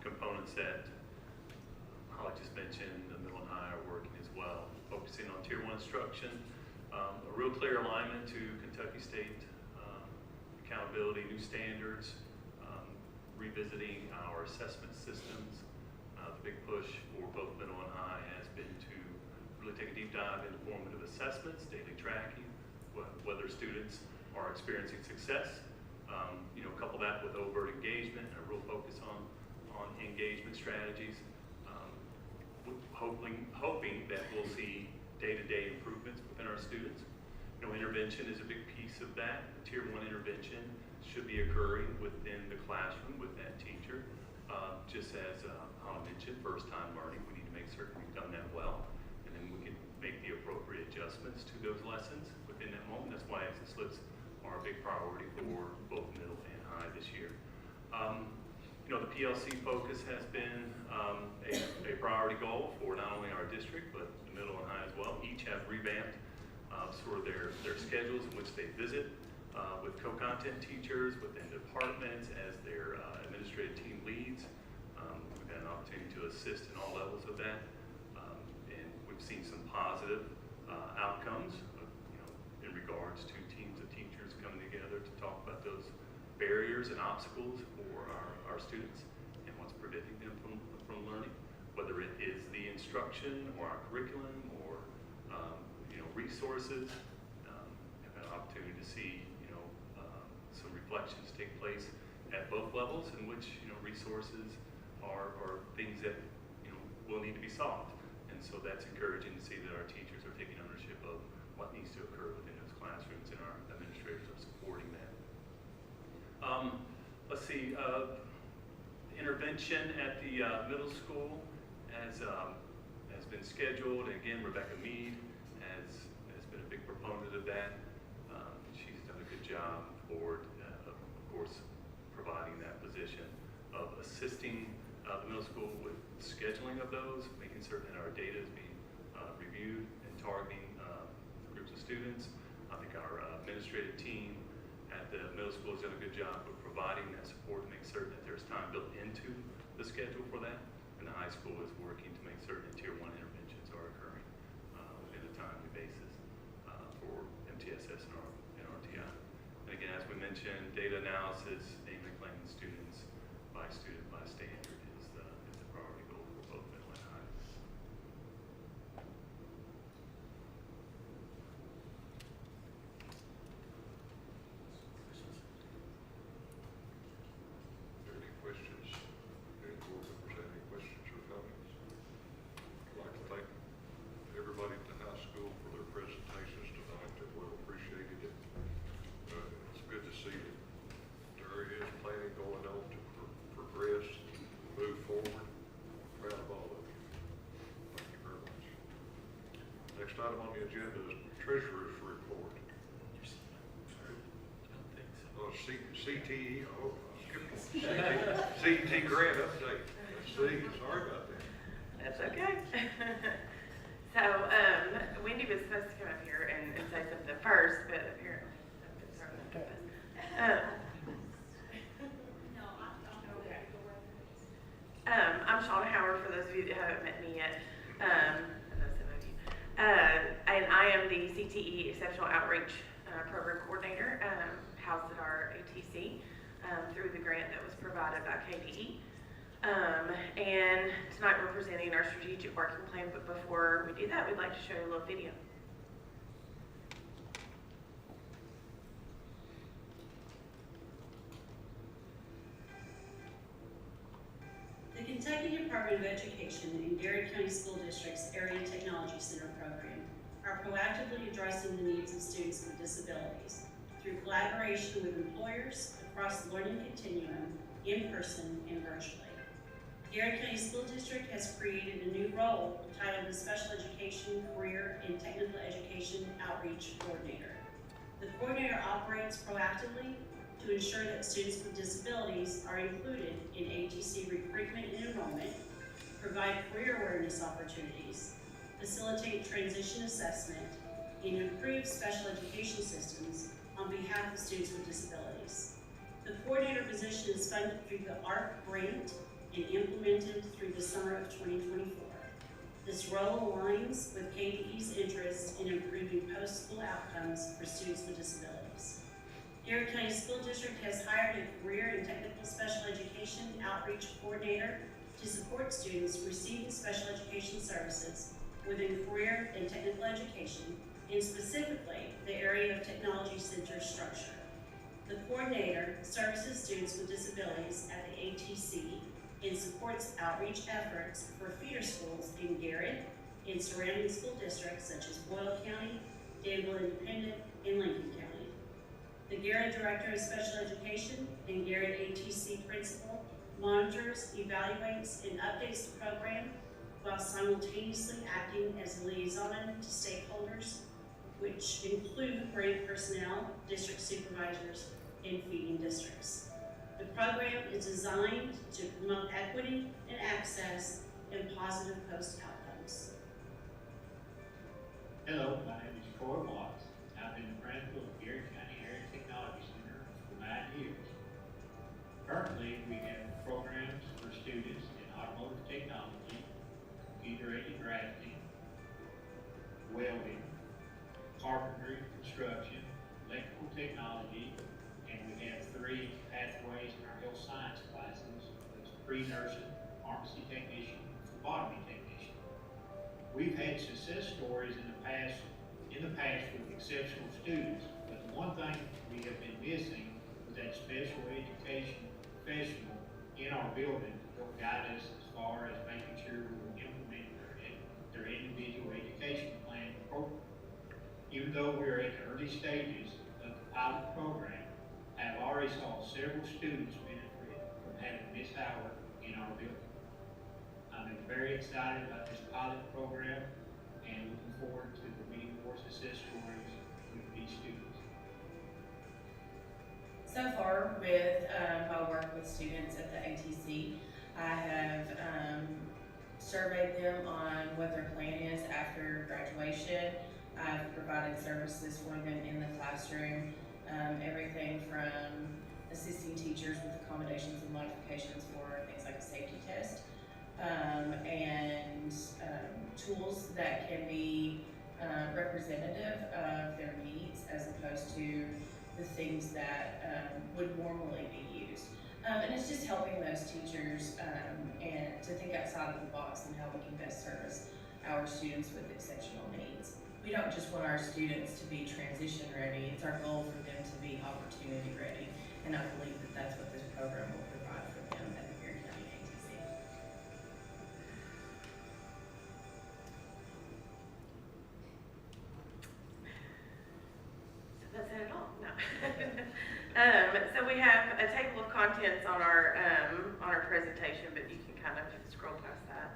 components that Holly just mentioned, the middle and high are working as well, focusing on Tier 1 instruction, a real clear alignment to Kentucky State accountability, new standards, revisiting our assessment systems. The big push for both middle and high has been to really take a deep dive into formative assessments, daily tracking, whether students are experiencing success. Couple that with overt engagement, a real focus on engagement strategies. Hoping that we'll see day-to-day improvements within our students. Intervention is a big piece of that. Tier 1 intervention should be occurring within the classroom with that teacher. Just as Hannah mentioned, first-time learning, we need to make certain we've done that well, and then we can make the appropriate adjustments to those lessons within that moment. That's why exit slips are a big priority for both middle and high this year. The PLC focus has been a priority goal for not only our district, but the middle and high as well. Each have revamped sort of their schedules in which they visit with co-content teachers within departments as their administrative team leads. We've had an opportunity to assist in all levels of that, and we've seen some positive outcomes in regards to teams of teachers coming together to talk about those barriers and obstacles for our students and what's preventing them from learning, whether it is the instruction or our curriculum or resources. I've had an opportunity to see some reflections take place at both levels in which resources are things that will need to be solved, and so that's encouraging to see that our teachers are taking ownership of what needs to occur within those classrooms, and our administrators are supporting that. Let's see, intervention at the middle school has been scheduled, and again, Rebecca Mead has been a big proponent of that. She's done a good job for, of course, providing that position of assisting the middle school with scheduling of those, making certain that our data is being reviewed and targeting groups of students. I think our administrative team at the middle school has done a good job of providing that support to make certain that there's time built into the schedule for that. And the high school is working to make certain that Tier 1 interventions are occurring within a timely basis for MTSS and RTI. And again, as we mentioned, data analysis, namely claiming students by standard is the priority goal for both middle and high. Any questions? Any board members have any questions or comments? I'd like to thank everybody at the high school for their presentations tonight. They're well appreciated. It's good to see that there is planning going on to progress, move forward. Proud of all of you. Thank you very much. Next item on the agenda is treasurer's report. CTE, oh, I skipped one. CT grant update. Let's see, sorry about that. That's okay. So, Wendy was supposed to come up here and say something first, but apparently I've been thrown under the bus. I'm Shauna Howard, for those of you that haven't met me yet. I know some of you. And I am the CTE Exceptional Outreach Program Coordinator, housed at our ATC through the grant that was provided by KDE. And tonight we're presenting our strategic working plan, but before we do that, we'd like to show you a little video. The Kentucky Department of Education and Garrard County School District's Area Technology Center program are proactively addressing the needs of students with disabilities through collaboration with employers across the learning continuum, in person and virtually. Garrard County School District has created a new role titled the Special Education, Career, and Technical Education Outreach Coordinator. The coordinator operates proactively to ensure that students with disabilities are included in ATC recruitment and enrollment, provide career awareness opportunities, facilitate transition assessment, and improve special education systems on behalf of students with disabilities. The coordinator position is funded through the ARC grant and implemented through the summer of 2024. This role aligns with KDE's interest in improving post-school outcomes for students with disabilities. Garrard County School District has hired a career and technical special education outreach coordinator to support students receiving special education services within career and technical education, and specifically the area of technology center structure. The coordinator services students with disabilities at the ATC and supports outreach efforts for feeder schools in Garrard and surrounding school districts such as Boyle County, Danville Independent, and Lincoln County. The Garrard Director of Special Education and Garrard ATC Principal monitors, evaluates, and updates the program while simultaneously acting as a liaison to stakeholders, which include grant personnel, district supervisors, and feeding districts. The program is designed to promote equity and access and positive post outcomes. Hello, my name is Troy Watts. I've been the principal of Garrard County Area Technology Center for 9 years. Currently, we have programs for students in automotive technology, computer-aided drafting, welding, carpentry, construction, electrical technology, and we have 3 pathways in our health science classes: pre-nursing, pharmacy technician, phlebotomy technician. We've had success stories in the past with exceptional students, but the one thing we have been missing was that special education professional in our building to help guide us as far as making sure we will implement their individual education plan program. Even though we're at the early stages of the pilot program, I have already saw several students benefit from having this hour in our building. I'm very excited about this pilot program and looking forward to the many more success stories with these students. So far with my work with students at the ATC, I have surveyed them on what their plan is after graduation. I've provided services for them in the classroom, everything from assisting teachers with accommodations and modifications for things like a safety test, and tools that can be representative of their needs as opposed to the things that would normally be used. And it's just helping those teachers and to think outside of the box and how we can best service our students with exceptional needs. We don't just want our students to be transition ready, it's our goal for them to be opportunity ready, and I believe that that's what this program will provide for them at the Garrard County ATC. So that's it at all? No. So we have a table of contents on our presentation, but you can kind of scroll past that.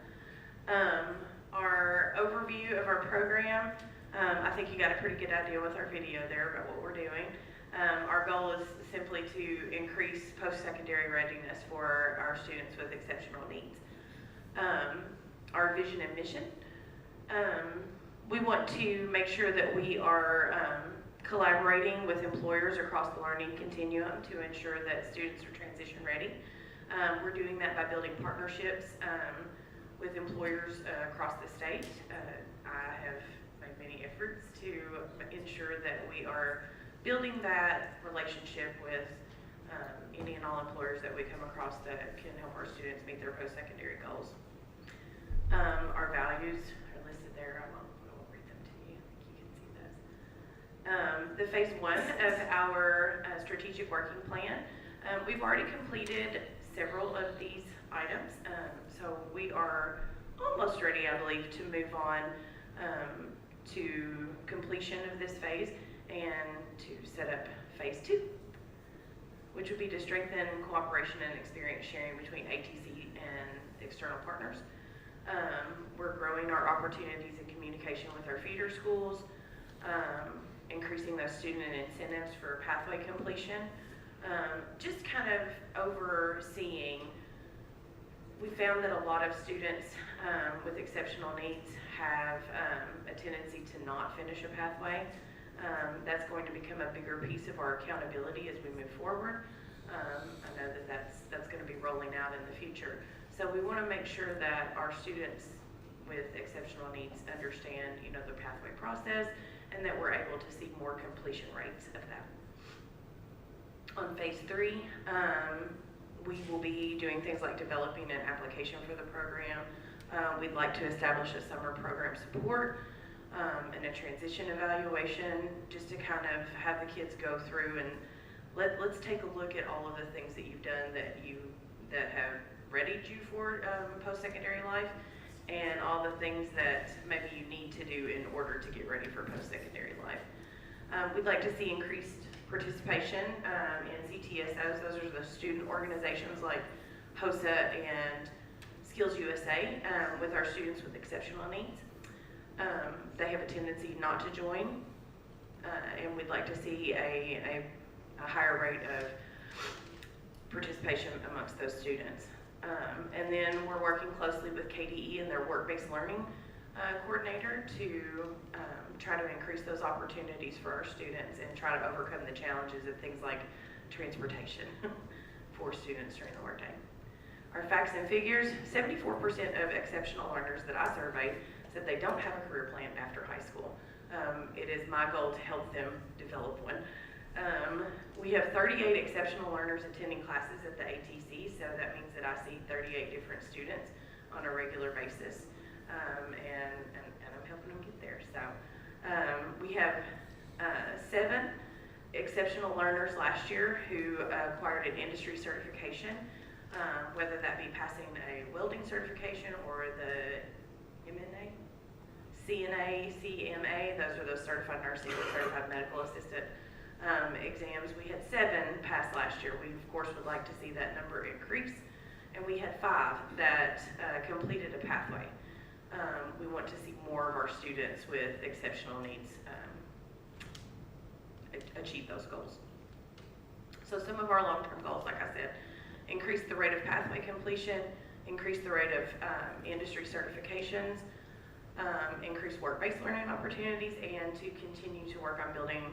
Our overview of our program, I think you got a pretty good idea with our video there about what we're doing. Our goal is simply to increase post-secondary readiness for our students with exceptional needs. Our vision and mission, we want to make sure that we are collaborating with employers across the learning continuum to ensure that students are transition ready. We're doing that by building partnerships with employers across the state. I have made many efforts to ensure that we are building that relationship with any and all employers that we come across that can help our students meet their post-secondary goals. Our values are listed there. I won't read them to you. I think you can see those. The phase 1 of our strategic working plan, we've already completed several of these items. So So we are almost ready, I believe, to move on to completion of this phase and to set up phase 2, which would be to strengthen cooperation and experience sharing between ATC and external partners. We're growing our opportunities in communication with our feeder schools, increasing those student incentives for pathway completion, just kind of overseeing. We found that a lot of students with exceptional needs have a tendency to not finish a pathway. That's going to become a bigger piece of our accountability as we move forward. I know that that's going to be rolling out in the future. So we want to make sure that our students with exceptional needs understand, the pathway process, and that we're able to see more completion rates of that. On phase 3, we will be doing things like developing an application for the program. We'd like to establish a summer program support and a transition evaluation, just to kind of have the kids go through and let's take a look at all of the things that you've done that have readied you for post-secondary life, and all the things that maybe you need to do in order to get ready for post-secondary life. We'd like to see increased participation in CTSOs. Those are the student organizations like HOSA and Skills USA with our students with exceptional needs. They have a tendency not to join, and we'd like to see a higher rate of participation amongst those students. And then we're working closely with KDE and their work-based learning coordinator to try to increase those opportunities for our students and try to overcome the challenges of things like transportation for students during the workday. Our facts and figures: 74% of exceptional learners that I surveyed said they don't have a career plan after high school. It is my goal to help them develop one. We have 38 exceptional learners attending classes at the ATC, so that means that I see 38 different students on a regular basis, and I'm helping them get there. So we have 7 exceptional learners last year who acquired an industry certification, whether that be passing a welding certification or the MNA, CNA, CMA. Those are those certified nursing or certified medical assistant exams. We had 7 pass last year. We, of course, would like to see that number increase. And we had 5 that completed a pathway. We want to see more of our students with exceptional needs achieve those goals. So some of our long-term goals, like I said, increase the rate of pathway completion, increase the rate of industry certifications, increase work-based learning opportunities, and to continue to work on building,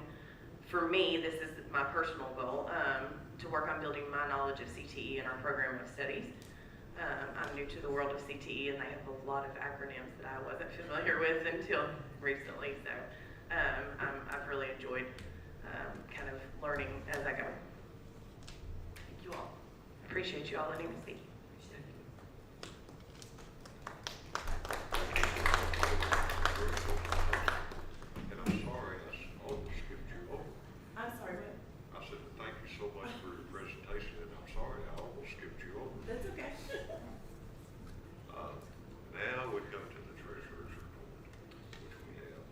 for me, this is my personal goal, to work on building my knowledge of CTE and our program of studies. I'm new to the world of CTE, and they have a lot of acronyms that I wasn't familiar with until recently, so I've really enjoyed kind of learning as I go. Thank you all. Appreciate you all letting me speak. And I'm sorry, I almost skipped you over. I'm sorry, what? I said, thank you so much for your presentation, and I'm sorry, I almost skipped you over. That's okay. Now we come to the treasurer's report, which we have.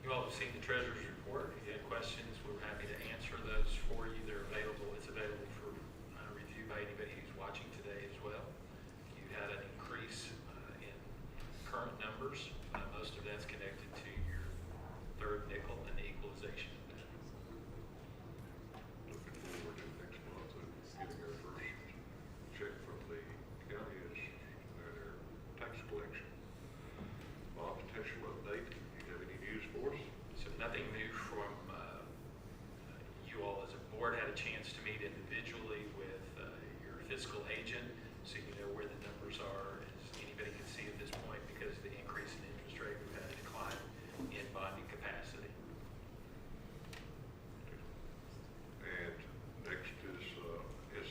You all have seen the treasurer's report. If you had questions, we're happy to answer those for you. They're available. It's available for review by anybody who's watching today as well. You had an increase in current numbers. Most of that's connected to your third nickel and the equalization of that. Looking forward to next month and getting our first check from the county as their tax collection. Potential update. Do you have any news for us? So nothing new from you all as a board. Had a chance to meet individually with your fiscal agent, so you know where the numbers are. As anybody can see at this point, because of the increase in interest rate, we've had a decline in bonding capacity. And next is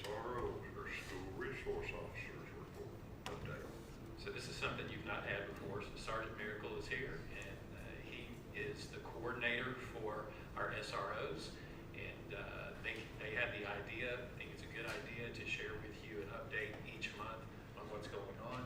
SROs, or School Resource Officers report update. So this is something you've not had before. So Sergeant Miracle is here, and he is the coordinator for our SROs. And they had the idea, I think it's a good idea, to share with you an update each month on what's going on.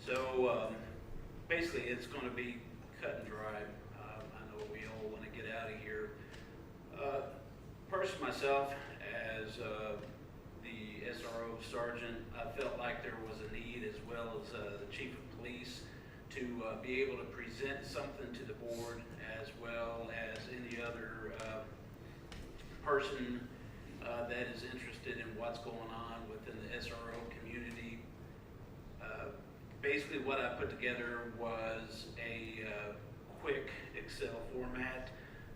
So basically, it's going to be cut and dry. I know we all want to get out of here. Personally, myself, as the SRO sergeant, I felt like there was a need, as well as the chief of police, to be able to present something to the board, as well as any other person that is interested in what's going on within the SRO community. Basically, what I put together was a quick Excel format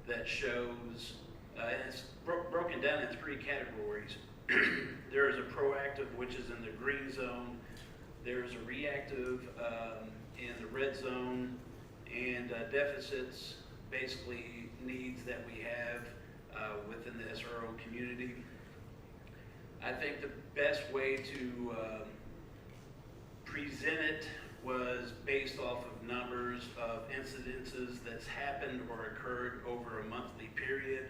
that shows, and it's broken down in 3 categories. There is a proactive, which is in the green zone. There's a reactive in the red zone, and deficits, basically needs that we have within the SRO community. I think the best way to present it was based off of numbers of incidences that's happened or occurred over a monthly period.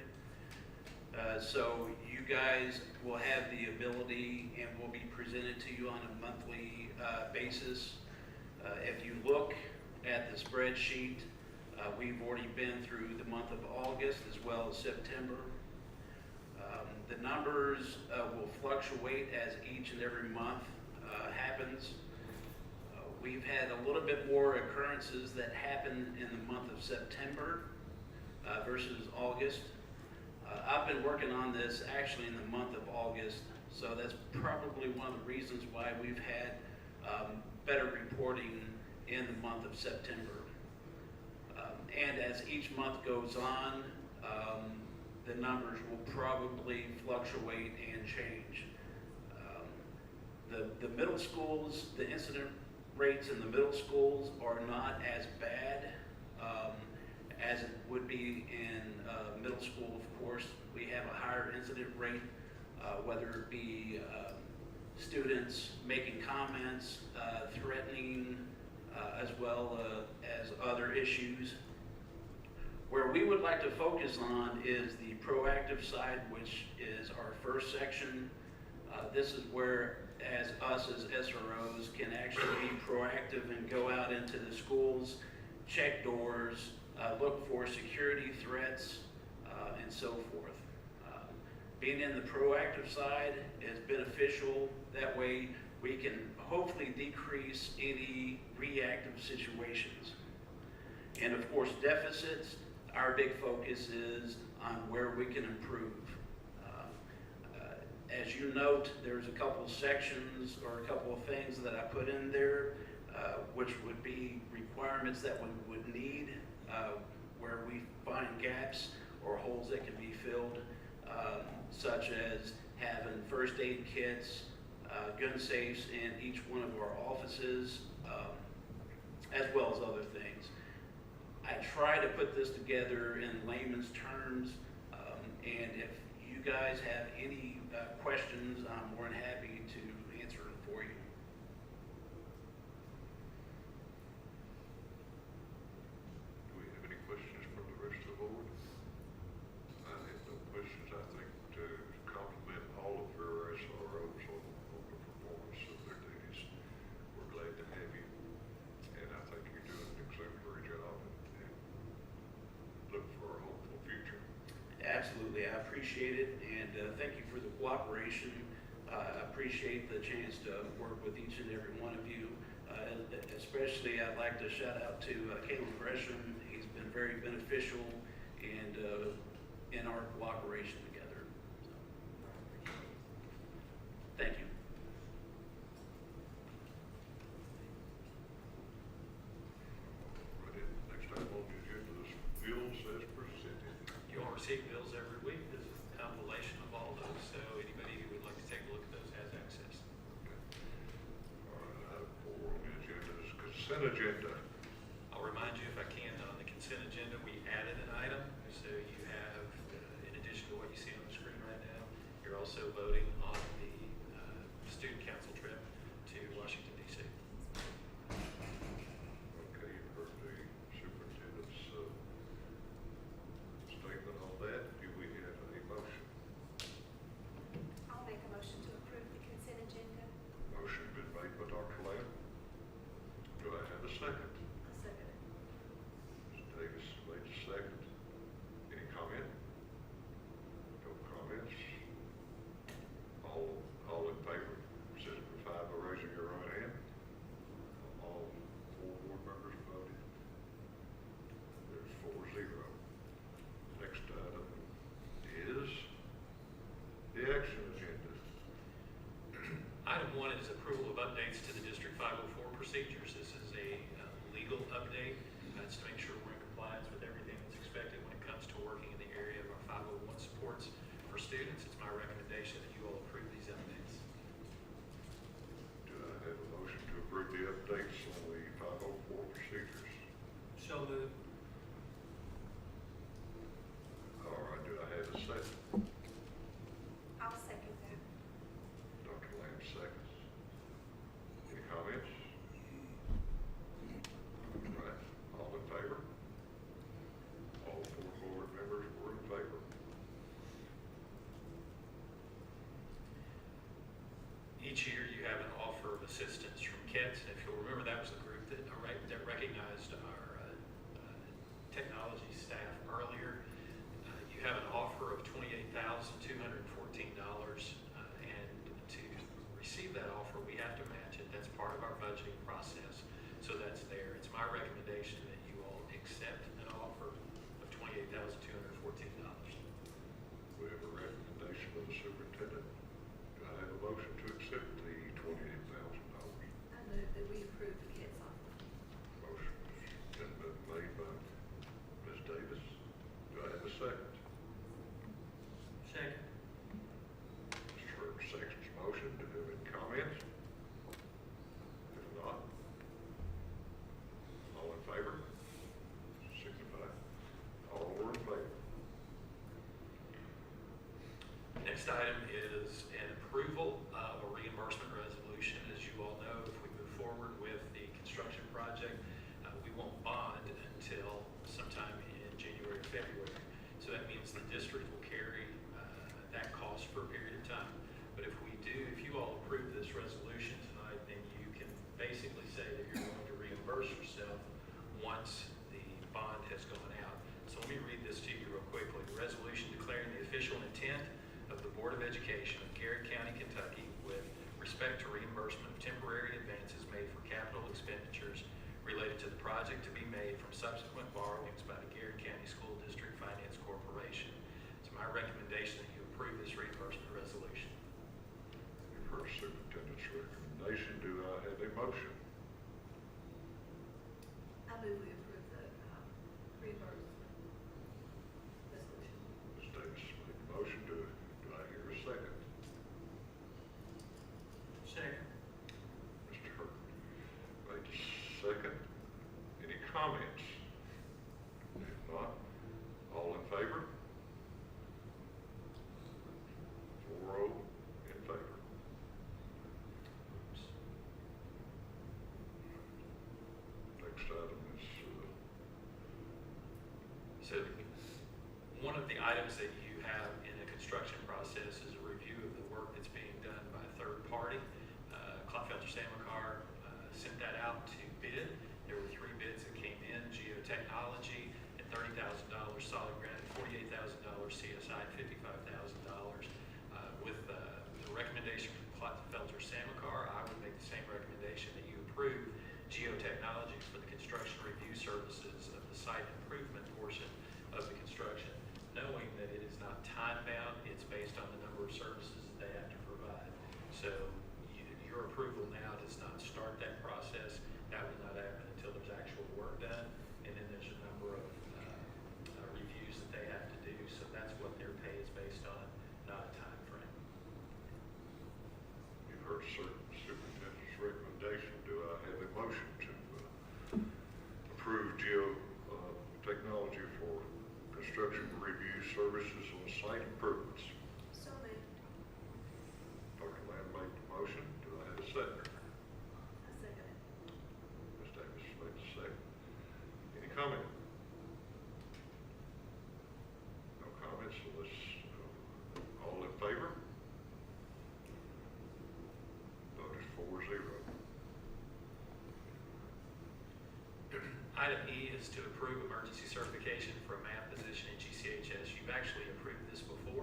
So you guys will have the ability and will be presented to you on a monthly basis. If you look at the spreadsheet, we've already been through the month of August as well as September. The numbers will fluctuate as each and every month happens. We've had a little bit more occurrences that happened in the month of September versus August. I've been working on this actually in the month of August, so that's probably one of the reasons why we've had better reporting in the month of September. And as each month goes on, the numbers will probably fluctuate and change. The middle schools, the incident rates in the middle schools are not as bad as it would be in middle school. Of course, we have a higher incident rate, whether it be students making comments, threatening, as well as other issues. Where we would like to focus on is the proactive side, which is our first section. This is where, as us as SROs, can actually be proactive and go out into the schools, check doors, look for security threats, and so forth. Being in the proactive side is beneficial. That way we can hopefully decrease any reactive situations. And of course, deficits, our big focus is on where we can improve. As you note, there's a couple sections or a couple of things that I put in there, which would be requirements that we would need, where we find gaps or holes that can be filled, such as having first aid kits, gun safes in each one of our offices, as well as other things. I try to put this together in layman's terms, and if you guys have any questions, I'm more than happy to answer them for you. Do we have any questions from the rest of the board? I have no questions. I think to compliment all of your SROs on the performance of their duties. We're glad to have you, and I think you're doing an exemplary job, and look for a hopeful future. Absolutely, I appreciate it, and thank you for the cooperation. I appreciate the chance to work with each and every one of you. Especially, I'd like to shout out to Caleb Gresham. He's been very beneficial and in our cooperation together. So, thank you. Right, next item on the agenda is bills as presented. You all receive bills every week. This is a compilation of all those, so anybody who would like to take a look at those has access. All right, item 4 on the agenda is consent agenda. I'll remind you, if I can, that on the consent agenda, we added an item. So you have, in addition to what you see on the screen right now, you're also voting on the student council trip to Washington, D.C. Okay, you've heard the superintendent's statement on that. Do we have a motion? I'll make a motion to approve the consent agenda. Motion been made by Dr. Lamb. advance to the District 504 procedures. This is a legal update. It's to make sure we're in compliance with everything that's expected when it comes to working in the area of our 501 supports for students. It's my recommendation that you all approve these updates. Do I have a motion to approve the updates on the 504 procedures? So moved. All right, do I have a second? I'll second that. Dr. Lamb seconds. Any comments? All right, all in favor? All 4 board members were in favor. Each year you have an offer of assistance from KETS, and if you'll remember, that was the group that recognized our technology staff earlier. You have an offer of $28,214, and to receive that offer, we have to match it. That's part of our budgeting process, so that's there. It's my recommendation that you all accept an offer of $28,214. We have a recommendation from the superintendent. Do I have a motion to accept the $28,000? I move that we approve the kids' offer. Motion has been made by Ms. Davis. Do I have a second? Second. Mr. Hurd seconds motion. Do you have any comments? If not, all in favor? Signify. All were in favor. Next item is an approval of a reimbursement resolution. As you all know, if we move forward with the construction project, we won't bond until sometime in January or February. So that means the district will carry that cost for a period of time. But if we do, if you all approve this resolution tonight, then you can basically say that you're going to reimburse yourself once the bond has gone out. So let me read this to you real quickly. The resolution declaring the official intent of the Board of Education of Garrard County, Kentucky, with respect to reimbursement of temporary advances made for capital expenditures related to the project to be made from subsequent borrowings by the Garrard County School District Finance Corporation. It's my recommendation that you approve this reimbursement resolution. You've heard superintendent's recommendation. Do I have a motion? I move we approve the reimbursement resolution. Ms. Davis made the motion. Do I hear a second? Second. Mr. Hurd made the second. Any comments? If not, all in favor? 4-0 in favor. Next item is, So one of the items that you have in a construction process is a review of the work that's being done by a third party. Klopfelter-Stamacar sent that out to bid. There were 3 bids that came in: geotechnology at $30,000, solid granite $48,000, CSI at $55,000. With the recommendation from Klopfelter-Stamacar, I would make the same recommendation that you approve geotechnology for the construction review services of the site improvement portion of the construction, knowing that it is not time-bound. It's based on the number of services that they have to provide. So your approval now does not start that process. That will not happen until there's actual work done, and then there's a number of reviews that they have to do. So that's what their pay is based on, not a time frame. you've heard superintendent's recommendation. Do I have a motion to approve geotechnology for construction review services on site improvements? So moved. Dr. Lamb made the motion. Do I have a second? I second it. Ms. Davis made the second. Any comment? No comments unless, all in favor? Vote is 4-0. Item E is to approve emergency certification for a math position in GCHS. You've actually approved this before,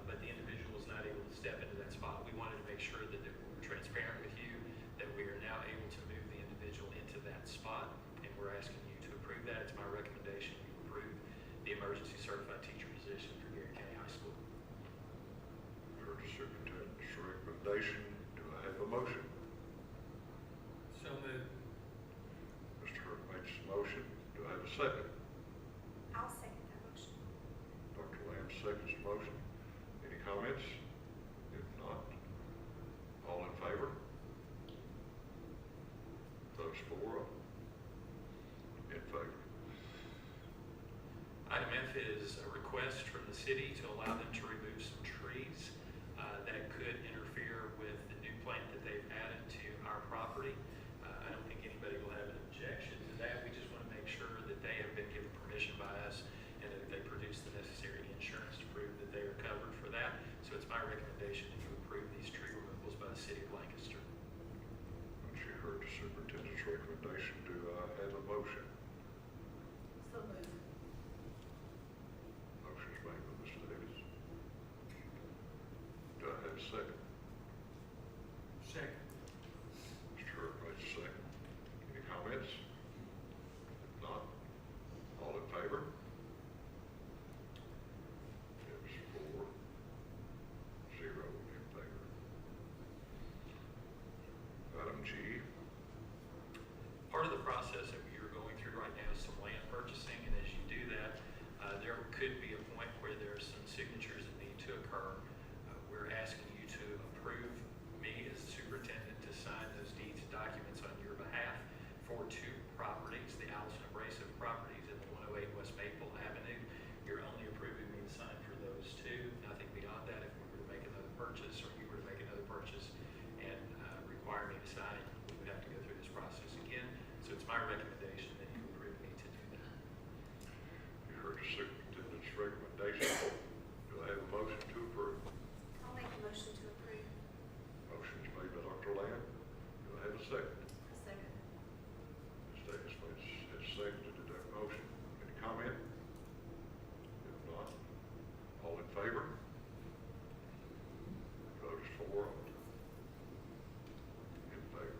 but the individual was not able to step into that spot. We wanted to make sure that we were transparent with you, that we are now able to move the individual into that spot, and we're asking you to approve that. It's my recommendation you approve the emergency certified teacher position for Garrard County High School. Heard the superintendent's recommendation. Do I have a motion? motion. Any comments? If not, all in favor? Those four in favor. Item F is a request from the city to allow them to remove some trees that could interfere with the new plant that they've added to our property. I don't think anybody will have an objection to that. We just want to make sure that they have been given permission by us and that they produce the necessary insurance to prove that they are covered for that. So it's my recommendation that you approve these tree removals by the city of Lancaster. Once you heard the superintendent's recommendation, do I have a motion? So moved. Motion's made by Ms. Davis. Do I have a second? Second. Mr. Hurd makes a second. Any comments? If not, all in favor? It was 4-0 in favor. Item G. Part of the process that you're going through right now is some land purchasing, and as you do that, there could be a point where there are some signatures that need to occur. We're asking you to approve me as the superintendent to sign those deeds and documents on your behalf for two properties, the Allison Abrasive properties and the 108 West Maple Avenue. You're only approving me to sign for those two, nothing beyond that. If we were to make another purchase or you were to make another purchase and require me to sign, we would have to go through this process again. So it's my recommendation that you approve me to do that. You heard the superintendent's recommendation. Do I have a motion to approve? I'll make a motion to approve. Motion's made by Dr. Lamb. Do I have a second? A second. Ms. Davis has seconded that motion. Any comment? If not, all in favor? Vote is 4 in favor.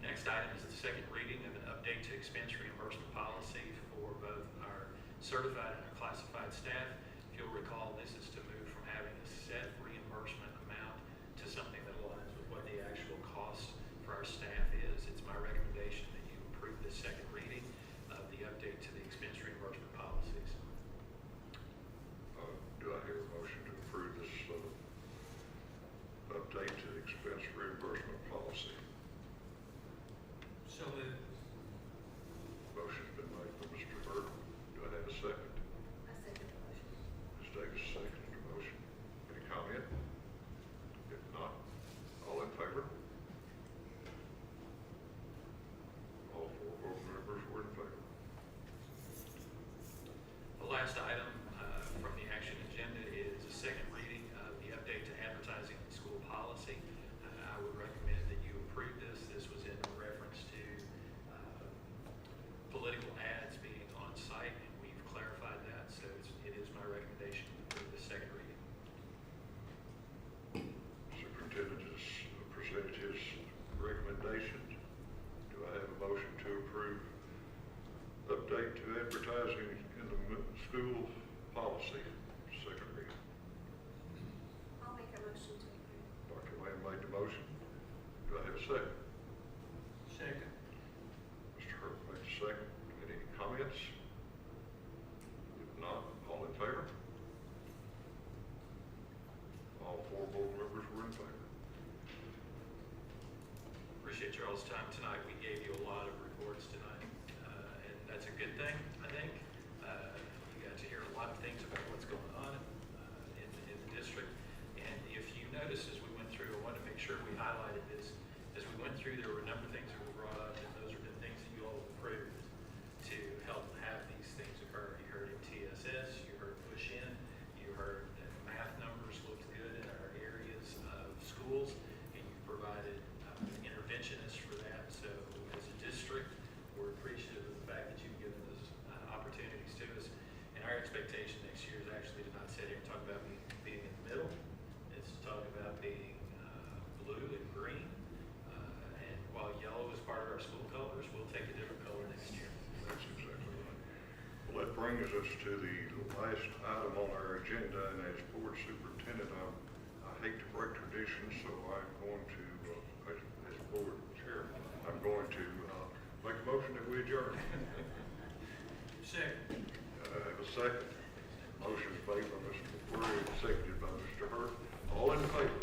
Next item is the second reading of an update to expense reimbursement policy for both our certified and our classified staff. If you'll recall, this is to move from having a set reimbursement amount to something that aligns with what the actual cost for our staff is. It's my recommendation that you approve this second reading of the update to the expense reimbursement policies. Do I hear a motion to approve this update to the expense reimbursement policy? So moved. Motion's been made by Mr. Burton. Do I have a second? I second the motion. Ms. Davis seconded the motion. Any comment? If not, all in favor? All 4 board members were in favor. The last item from the action agenda is a second reading of the update to advertising and school policy. I would recommend that you approve this. This was in reference to political ads being on site, and we've clarified that, so it is my recommendation to approve the second reading. Superintendent has presented his recommendation. Do I have a motion to approve update to advertising in the school policy, second reading? I'll make a motion to approve. Dr. Lamb made the motion. Do I have a second? Second. Mr. Hurd made the second. Any comments? If not, all in favor? All 4 board members were in favor. Appreciate your all's time tonight. We gave you a lot of reports tonight, and that's a good thing, I think. You got to hear a lot of things about what's going on in the district. And if you noticed as we went through, I wanted to make sure we highlighted this. As we went through, there were a number of things that were brought up, and those have been things that you all approved to help have these things occur. You heard MTSS, you heard push in, you heard that math numbers looked good in our areas of schools, and you provided interventionists for that. So as a district, we're appreciative of the fact that you've given those opportunities to us. And our expectation next year is actually to not sit here and talk about being in the middle. It's to talk about being blue and green. And while yellow is part of our school colors, we'll take a different color next year. That's exactly right. Well, that brings us to the last item on our agenda, and as board superintendent, I hate to break tradition, so I'm going to, as board chair, I'm going to make a motion that we adjourn. Second. I have a second. Motion made by Mr. McQuarrie, seconded by Mr. Hurt. All in favor?